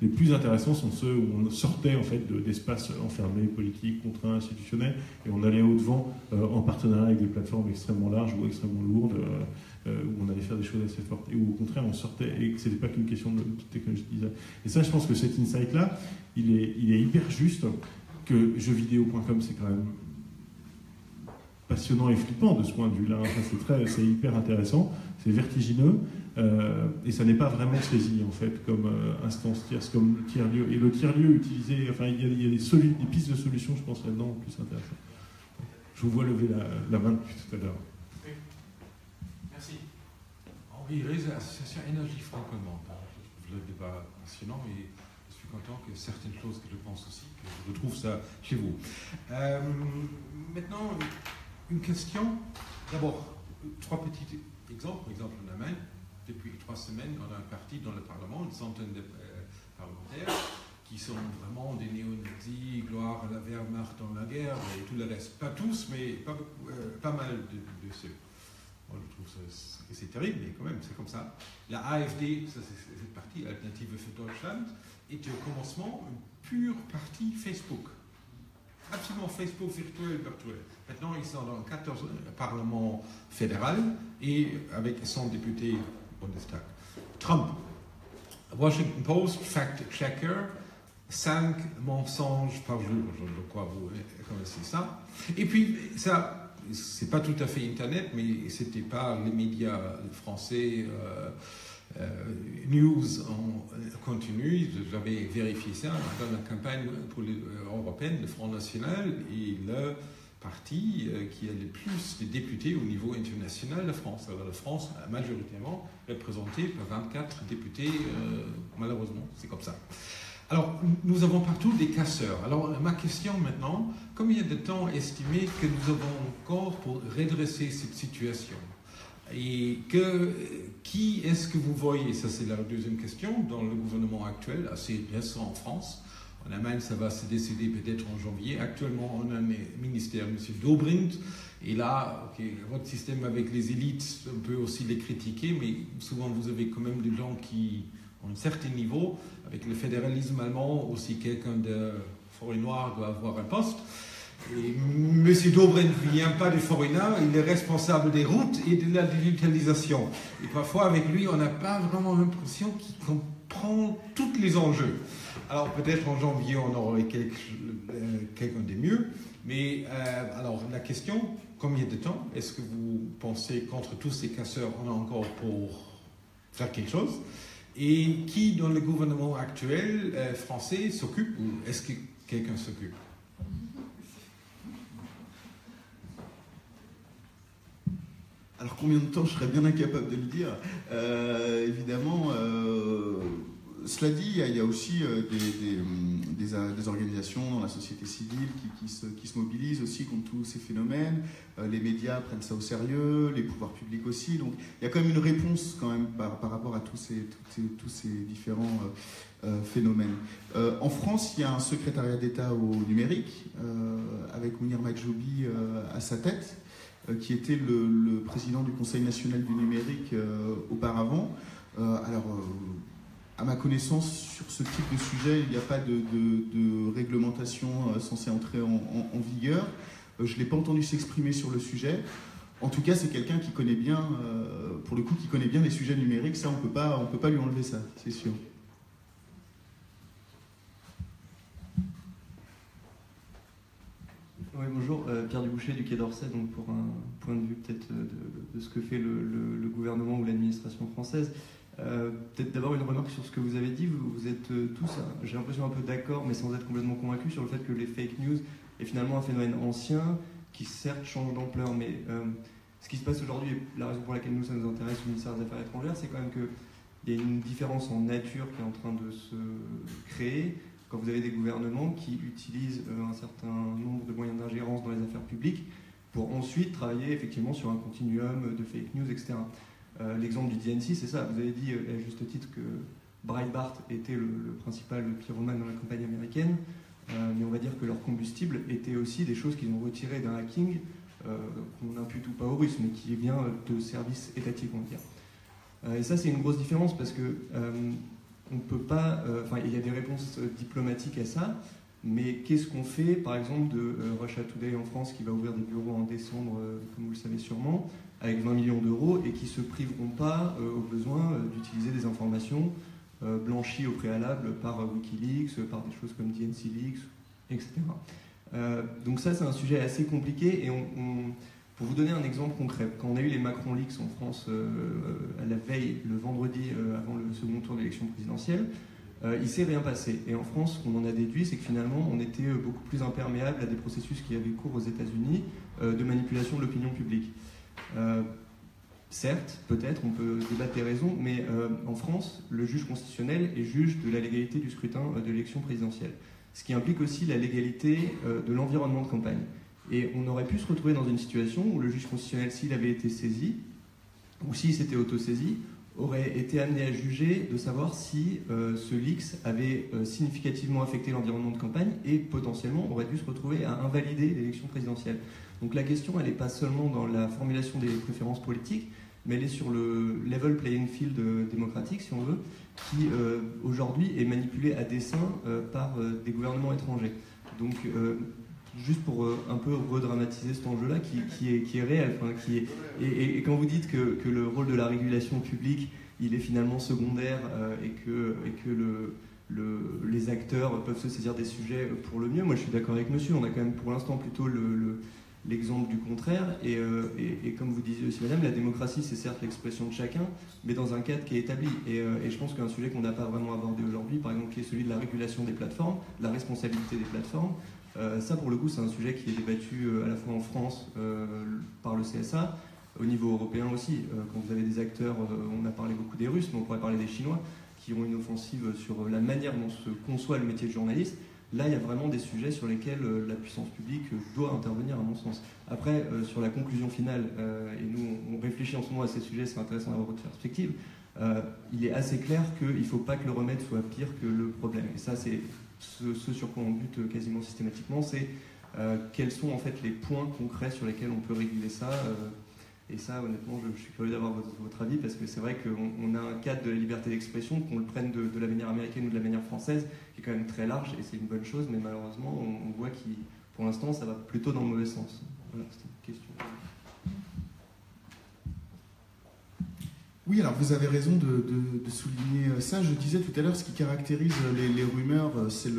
Les plus intéressants sont ceux où on sortait en fait d'espaces enfermés, politiques, contraints, institutionnels, et on allait au-devant en partenariat avec des plateformes extrêmement larges ou extrêmement lourdes, où on allait faire des choses assez fortes, et où au contraire on sortait, et que ce n'était pas qu'une question de technologie. Et ça, je pense que cet insight-là, il est hyper juste, que jeuxvideo.com, c'est quand même passionnant et flippant de ce point de vue-là. Enfin, c'est hyper intéressant, c'est vertigineux, et ça n'est pas vraiment saisi en fait comme instance tierce, comme tiers-lieu. Et le tiers-lieu utilisé, enfin il y a des pistes de solutions, je pense, là-dedans, plus intéressantes. Je vous vois lever la main depuis tout à l'heure. Oui. Merci. Henri Reyes, Association Énergie franco-allemande. Je trouve le débat passionnant et je suis content que certaines choses que je pense aussi, que je retrouve ça chez vous. Maintenant, une question. D'abord, 3 petits exemples. Par exemple, en Allemagne, depuis 3 semaines, on a un parti dans le Parlement, une centaine de parlementaires, qui sont vraiment des néo-nazis, gloire à la Wehrmacht dans la guerre, et tout le reste. Pas tous, mais pas mal de ceux. Moi, je trouve que c'est terrible, mais quand même, c'est comme ça. La AfD, ça, c'est cette partie, Alternative für Deutschland, était au commencement un pur parti Facebook. Absolument Facebook virtuel. Maintenant, ils sont dans le 14e Parlement fédéral et avec 100 députés au Bundestag. Trump, Washington Post, fact-checker, 5 mensonges par jour. Je crois vous connaissez ça. Et puis, ça, c'est pas tout à fait Internet, mais c'était pas les médias français. News en continu, j'avais vérifié ça dans la campagne pour européenne, le Front National et le parti qui a le plus de députés au niveau international, la France. Alors la France, majoritairement représentée par 24 députés, malheureusement, c'est comme ça. Alors, nous avons partout des casseurs. Alors, ma question maintenant, combien de temps estimez que nous avons encore pour redresser cette situation ? Et qui est-ce que vous voyez, ça c'est la deuxième question, dans le gouvernement actuel, assez récent en France. En Allemagne, ça va se décider peut-être en janvier. Actuellement, on a un ministère, M. Dobrindt, et là, votre système avec les élites, on peut aussi les critiquer, mais souvent vous avez quand même des gens qui à un certain niveau. Avec le fédéralisme allemand, aussi quelqu'un de Forêt Noire doit avoir un poste. Et M. Dobrindt ne vient pas du Forêt Noire, il est responsable des routes et de la digitalisation. Et parfois, avec lui, on n'a pas vraiment l'impression qu'il comprend tous les enjeux. Alors, peut-être en janvier, on aurait quelqu'un de mieux. Mais, alors, la question, combien de temps est-ce que vous pensez qu'entre tous ces casseurs, on a encore pour faire quelque chose? Et qui, dans le gouvernement actuel français, s'occupe, ou est-ce que quelqu'un s'occupe? Alors combien de temps, je serais bien incapable de le dire. Évidemment, cela dit, il y a aussi des organisations dans la société civile qui se mobilisent aussi contre tous ces phénomènes. Les médias prennent ça au sérieux, les pouvoirs publics aussi. Donc il y a quand même une réponse quand même par rapport à tous ces différents phénomènes. En France, il y a un secrétariat d'État au numérique avec Mounir Majoubi à sa tête, qui était le président du Conseil national du numérique auparavant. À ma connaissance, sur ce type de sujet, il n'y a pas de réglementation censée entrer en vigueur. Je ne l'ai pas entendu s'exprimer sur le sujet. En tout cas, c'est quelqu'un qui connaît bien, pour le coup, qui connaît bien les sujets numériques. Ça, on peut pas lui enlever ça, c'est sûr. Oui, bonjour, Pierre Duboucher du Quai d'Orsay, donc pour un point de vue peut-être de ce que fait le gouvernement ou l'administration française. Peut-être d'abord une remarque sur ce que vous avez dit. Vous êtes tous, j'ai l'impression, un peu d'accord, mais sans être complètement convaincus sur le fait que les fake news est finalement un phénomène ancien qui certes change d'ampleur, mais ce qui se passe aujourd'hui, et la raison pour laquelle nous, ça nous intéresse au ministère des Affaires étrangères, c'est quand même qu'il y a une différence en nature qui est en train de se créer quand vous avez des gouvernements qui utilisent un certain nombre de moyens d'ingérence dans les affaires publiques pour ensuite travailler effectivement sur un continuum de fake news, etc. L'exemple du DNC, c'est ça. Vous avez dit à juste titre que Breitbart était le principal pyromane dans la campagne américaine, mais on va dire que leur combustible était aussi des choses qu'ils ont retirées d'un hacking qu'on n'impute ou pas aux Russes, mais qui vient de services étatiques, on va dire. Et ça, c'est une grosse différence parce que on peut pas. Il y a des réponses diplomatiques à ça, mais qu'est-ce qu'on fait, par exemple, de Russia Today en France qui va ouvrir des bureaux en décembre, comme vous le savez sûrement, avec 20 millions d'euros et qui ne se priveront pas au besoin d'utiliser des informations blanchies au préalable par Wikileaks, par des choses comme DNC Leaks, etc. Donc ça, c'est un sujet assez compliqué. Et pour vous donner un exemple concret, quand on a eu les Macron Leaks en France à la veille, le vendredi avant le second tour de l'élection présidentielle, il ne s'est rien passé. Et en France, ce qu'on en a déduit, c'est que finalement, on était beaucoup plus imperméable à des processus qui avaient cours aux États-Unis de manipulation de l'opinion publique. Certes, peut-être, on peut débattre des raisons, mais en France, le juge constitutionnel est juge de la légalité du scrutin de l'élection présidentielle. Ce qui implique aussi la légalité de l'environnement de campagne. Et on aurait pu se retrouver dans une situation où le juge constitutionnel, s'il avait été saisi, ou s'il s'était autosaisi, aurait été amené à juger de savoir si ce leaks avait significativement affecté l'environnement de campagne et potentiellement aurait dû se retrouver à invalider l'élection présidentielle. Donc la question, elle n'est pas seulement dans la formulation des préférences politiques, mais elle est sur le level playing field démocratique, si on veut, qui aujourd'hui est manipulé à dessein par des gouvernements étrangers. Donc juste pour un peu redramatiser cet enjeu-là qui est réel, et quand vous dites que le rôle de la régulation publique, il est finalement secondaire et que les acteurs peuvent se saisir des sujets pour le mieux, moi je suis d'accord avec monsieur, on a quand même pour l'instant plutôt l'exemple du contraire, et comme vous disiez aussi madame, la démocratie c'est certes l'expression de chacun, mais dans un cadre qui est établi, et je pense qu'un sujet qu'on n'a pas vraiment abordé aujourd'hui, par exemple qui est celui de la régulation des plateformes, la responsabilité des plateformes, ça pour le coup c'est un sujet qui est débattu à la fois en France par le CSA, au niveau européen aussi, quand vous avez des acteurs, on a parlé beaucoup des Russes, mais on pourrait parler des Chinois, qui ont une offensive sur la manière dont se conçoit le métier de journaliste. Là, il y a vraiment des sujets sur lesquels la puissance publique doit intervenir, à mon sens. Après, sur la conclusion finale, et nous, on réfléchit en ce moment à ces sujets, c'est intéressant d'avoir votre perspective, il est assez clair qu'il ne faut pas que le remède soit pire que le problème. Et ça, c'est ce sur quoi on bute quasiment systématiquement, c'est quels sont en fait les points concrets sur lesquels on peut réguler ça. Et ça, honnêtement, je suis curieux d'avoir votre avis, parce que c'est vrai qu'on a un cadre de la liberté d'expression, qu'on le prenne de la manière américaine ou de la manière française, qui est quand même très large, et c'est une bonne chose, mais malheureusement, on voit que pour l'instant, ça va plutôt dans le mauvais sens. Voilà, c'était une question. Oui, alors vous avez raison de souligner ça. Je disais tout à l'heure, ce qui caractérise les rumeurs, c'est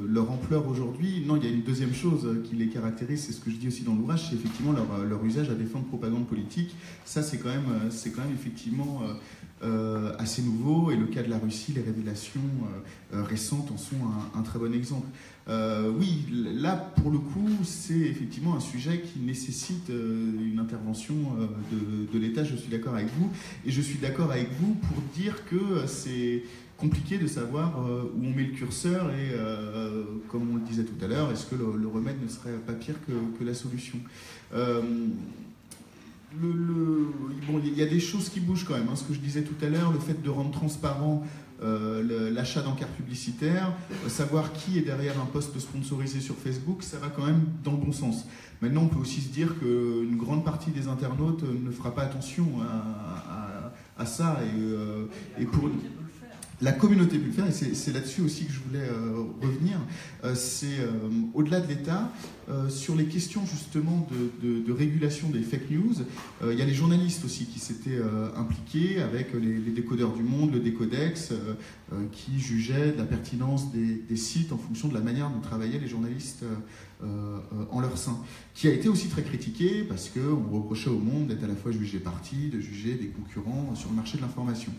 leur ampleur aujourd'hui. Non, il y a une deuxième chose qui les caractérise, c'est ce que je dis aussi dans l'ouvrage, c'est effectivement leur usage à des fins de propagande politique. Ça, c'est quand même effectivement assez nouveau, et le cas de la Russie, les révélations récentes en sont un très bon exemple. Oui, là, pour le coup, c'est effectivement un sujet qui nécessite une intervention de l'État, je suis d'accord avec vous, et je suis d'accord avec vous pour dire que c'est compliqué de savoir où on met le curseur, et comme on le disait tout à l'heure, est-ce que le remède ne serait pas pire que la solution. Bon, il y a des choses qui bougent quand même, hein. Ce que je disais tout à l'heure, le fait de rendre transparent l'achat d'encarts publicitaires, savoir qui est derrière un post sponsorisé sur Facebook, ça va quand même dans le bon sens. Maintenant, on peut aussi se dire qu'une grande partie des internautes ne fera pas attention à ça, et pour la communauté peut le faire, et c'est là-dessus aussi que je voulais revenir. C'est au-delà de l'État, sur les questions justement de régulation des fake news. Il y a les journalistes aussi qui s'étaient impliqués avec les décodeurs du monde, le Décodex, qui jugeaient de la pertinence des sites en fonction de la manière dont travaillaient les journalistes en leur sein, qui a été aussi très critiqué parce qu'on reprochait au monde d'être à la fois jugé parti, de juger des concurrents sur le marché de l'information.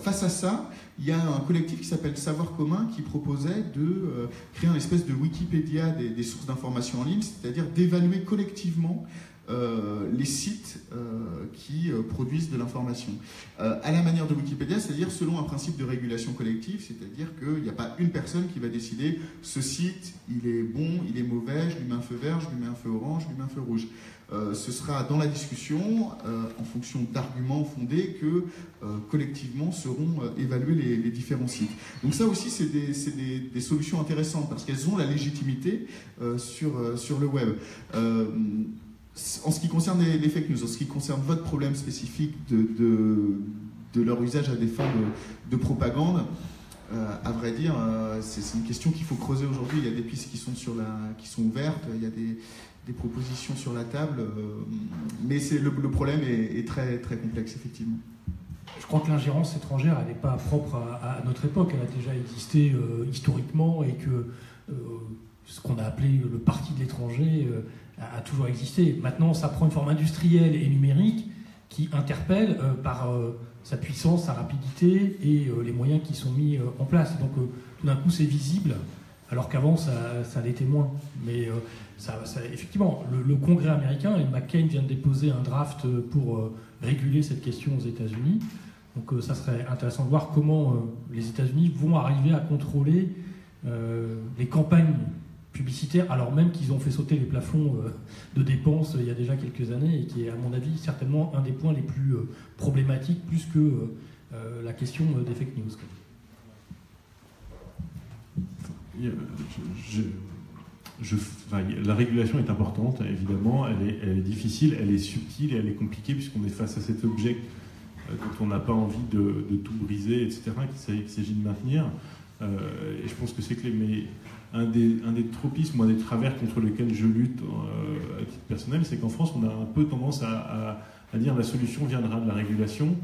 Face à ça, il y a un collectif qui s'appelle Savoir Commun qui proposait de créer une espèce de Wikipédia des sources d'information en ligne, c'est-à-dire d'évaluer collectivement les sites qui produisent de l'information. À la manière de Wikipédia, c'est-à-dire selon un principe de régulation collective, c'est-à-dire qu'il n'y a pas une personne qui va décider ce site, il est bon, il est mauvais, je lui mets un feu vert, je lui mets un feu orange, je lui mets un feu rouge. Ce sera dans la discussion, en fonction d'arguments fondés, que collectivement seront évalués les différents sites. Donc ça aussi, c'est des solutions intéressantes, parce qu'elles ont la légitimité sur le web. En ce qui concerne les fake news, en ce qui concerne votre problème spécifique de leur usage à des fins de propagande, à vrai dire, c'est une question qu'il faut creuser aujourd'hui. Il y a des pistes qui sont ouvertes, il y a des propositions sur la table, mais le problème est très, très complexe, effectivement. Je crois que l'ingérence étrangère, elle n'est pas propre à notre époque. Elle a déjà existé historiquement, et que ce qu'on a appelé le parti de l'étranger a toujours existé. Maintenant, ça prend une forme industrielle et numérique qui interpelle par sa puissance, sa rapidité et les moyens qui sont mis en place. Donc, tout d'un coup, c'est visible, alors qu'avant, ça l'était moins. Mais effectivement, le Congrès américain, et McCain vient de déposer un draft pour réguler cette question aux États-Unis. Donc, ça serait intéressant de voir comment les États-Unis vont arriver à contrôler les campagnes publicitaires, alors même qu'ils ont fait sauter les plafonds de dépenses il y a déjà quelques années, et qui est, à mon avis, certainement un des points les plus problématiques, plus que la question des fake news. La régulation est importante, évidemment, elle est difficile, elle est subtile et elle est compliquée, puisqu'on est face à cet objet dont on n'a pas envie de tout briser, etc., qu'il s'agit de maintenir. Et je pense que c'est clé, mais un des tropismes ou un des travers contre lesquels je lutte à titre personnel, c'est qu'en France, on a un peu tendance à dire la solution viendra de la régulation,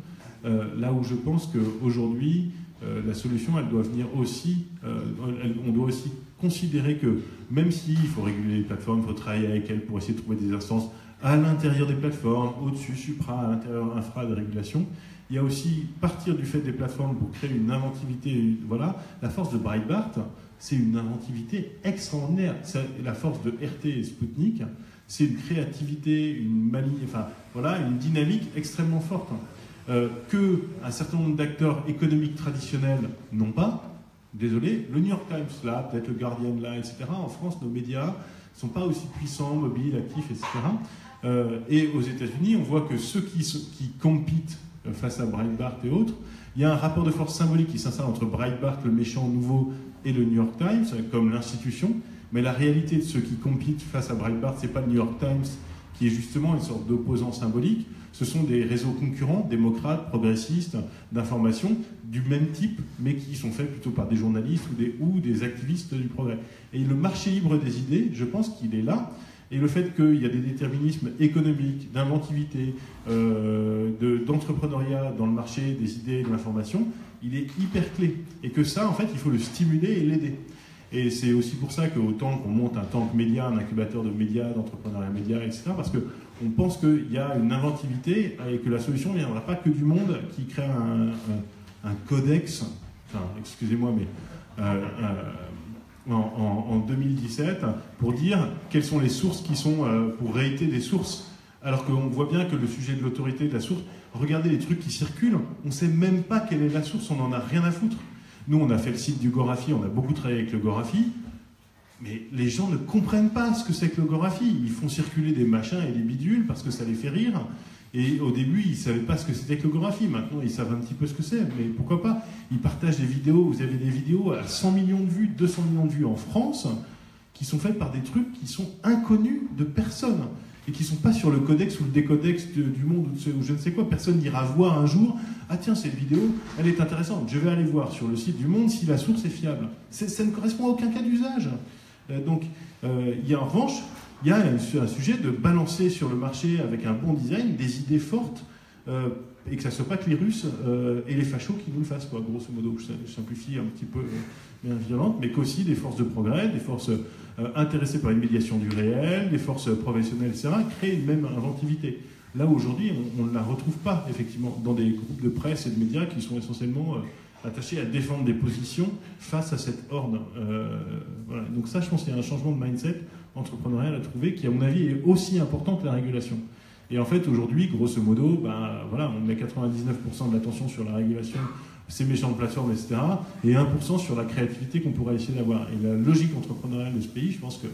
là où je pense qu'aujourd'hui, la solution, elle doit venir aussi, on doit aussi considérer que même s'il faut réguler les plateformes, il faut travailler avec elles pour essayer de trouver des instances à l'intérieur des plateformes, au-dessus, supra, à l'intérieur, infra de régulation, il y a aussi partir du fait des plateformes pour créer une inventivité. Voilà, la force de Breitbart, c'est une inventivité extraordinaire. La force de RT et Sputnik, c'est une créativité, une dynamique extrêmement forte, qu'un certain nombre d'acteurs économiques traditionnels n'ont pas. Désolé, le New York Times là, peut-être le Guardian là, etc. En France, nos médias ne sont pas aussi puissants, mobiles, actifs, etc. Et aux États-Unis, on voit que ceux qui compitent face à Breitbart et autres, il y a un rapport de force symbolique qui s'installe entre Breitbart, le méchant nouveau, et le New York Times, comme l'institution. Mais la réalité de ceux qui compitent face à Breitbart, c'est pas le New York Times qui est justement une sorte d'opposant symbolique. Ce sont des réseaux concurrents, démocrates, progressistes, d'information, du même type, mais qui sont faits plutôt par des journalistes ou des activistes du progrès. Et le marché libre des idées, je pense qu'il est là. Et le fait qu'il y a des déterminismes économiques, d'inventivité, d'entrepreneuriat dans le marché des idées et de l'information, il est hyper clé. Et que ça, en fait, il faut le stimuler et l'aider. Et c'est aussi pour ça qu'autant qu'on monte un tank média, un incubateur de médias, d'entrepreneuriat média, etc., parce qu'on pense qu'il y a une inventivité et que la solution ne viendra pas que du monde qui crée un codex, enfin, excusez-moi, mais en 2017, pour dire quelles sont les sources qui sont pour réiter des sources. Alors qu'on voit bien que le sujet de l'autorité de la source, regardez les trucs qui circulent, on ne sait même pas quelle est la source, on n'en a rien à foutre. Nous, on a fait le site du Gorafi, on a beaucoup travaillé avec le Gorafi, mais les gens ne comprennent pas ce que c'est que le Gorafi. Ils font circuler des machins et des bidules parce que ça les fait rire. Et au début, ils ne savaient pas ce que c'était que le Gorafi. Maintenant, ils savent un petit peu ce que c'est, mais pourquoi pas. Ils partagent des vidéos, vous avez des vidéos à 100 millions de vues, 200 millions de vues en France, qui sont faites par des trucs qui sont inconnus de personne. Et qui ne sont pas sur le codex ou le décodex du monde ou je ne sais quoi. Personne n'ira voir un jour, ah tiens, cette vidéo, elle est intéressante, je vais aller voir sur le site du monde si la source est fiable. Ça ne correspond à aucun cas d'usage. Donc, il y a en revanche, il y a un sujet de balancer sur le marché avec un bon design des idées fortes et que ça ne soit pas que les Russes et les fachos qui nous le fassent, quoi, grosso modo. Je simplifie un petit peu, bien violente, mais qu'aussi des forces de progrès, des forces intéressées par une médiation du réel, des forces professionnelles, etc., créent une même inventivité. Là, aujourd'hui, on ne la retrouve pas, effectivement, dans des groupes de presse et de médias qui sont essentiellement attachés à défendre des positions face à cette horde. Voilà. Donc ça, je pense qu'il y a un changement de mindset entrepreneurial à trouver qui, à mon avis, est aussi important que la régulation. Et en fait, aujourd'hui, grosso modo, voilà, on met 99% de l'attention sur la régulation, ces méchantes plateformes, etc., et 1% sur la créativité qu'on pourrait essayer d'avoir. Et la logique entrepreneuriale de ce pays, je pense que...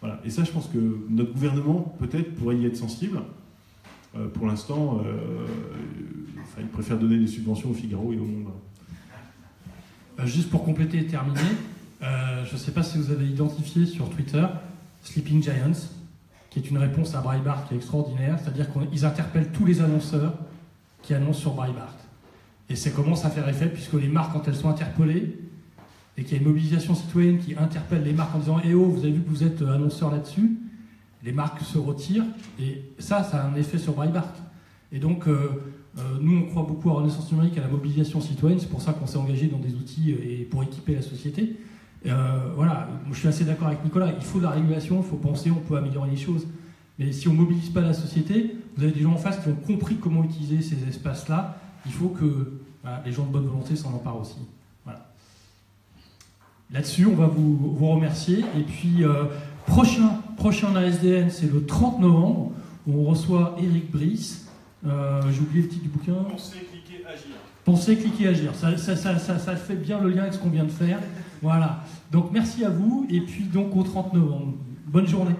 Voilà. Et ça, je pense que notre gouvernement, peut-être, pourrait y être sensible. Pour l'instant, il préfère donner des subventions au Figaro et au Monde. Juste pour compléter et terminer, je ne sais pas si vous avez identifié sur Twitter Sleeping Giants, qui est une réponse à Breitbart qui est extraordinaire, c'est-à-dire qu'ils interpellent tous les annonceurs qui annoncent sur Breitbart. Et ça commence à faire effet, puisque les marques, quand elles sont interpellées, et qu'il y a une mobilisation citoyenne qui interpelle les marques en disant « Eh oh, vous avez vu que vous êtes annonceur là-dessus », les marques se retirent, et ça a un effet sur Breitbart. Et donc, nous, on croit beaucoup à Renaissance numérique, à la mobilisation citoyenne, c'est pour ça qu'on s'est engagé dans des outils et pour équiper la société. Voilà, je suis assez d'accord avec Nicolas, il faut de la régulation, il faut penser, on peut améliorer les choses. Mais si on ne mobilise pas la société, vous avez des gens en face qui ont compris comment utiliser ces espaces-là, il faut que les gens de bonne volonté s'en emparent aussi. Voilà. Là-dessus, on va vous remercier. Et puis, prochain ASDN, c'est le 30 novembre, où on reçoit Éric Brice. J'ai oublié le titre du bouquin. Penser, cliquer, agir. Penser, cliquer, agir. Ça fait bien le lien avec ce qu'on vient de faire. Voilà. Donc, merci à vous. Et puis, donc, au 30 novembre. Bonne journée.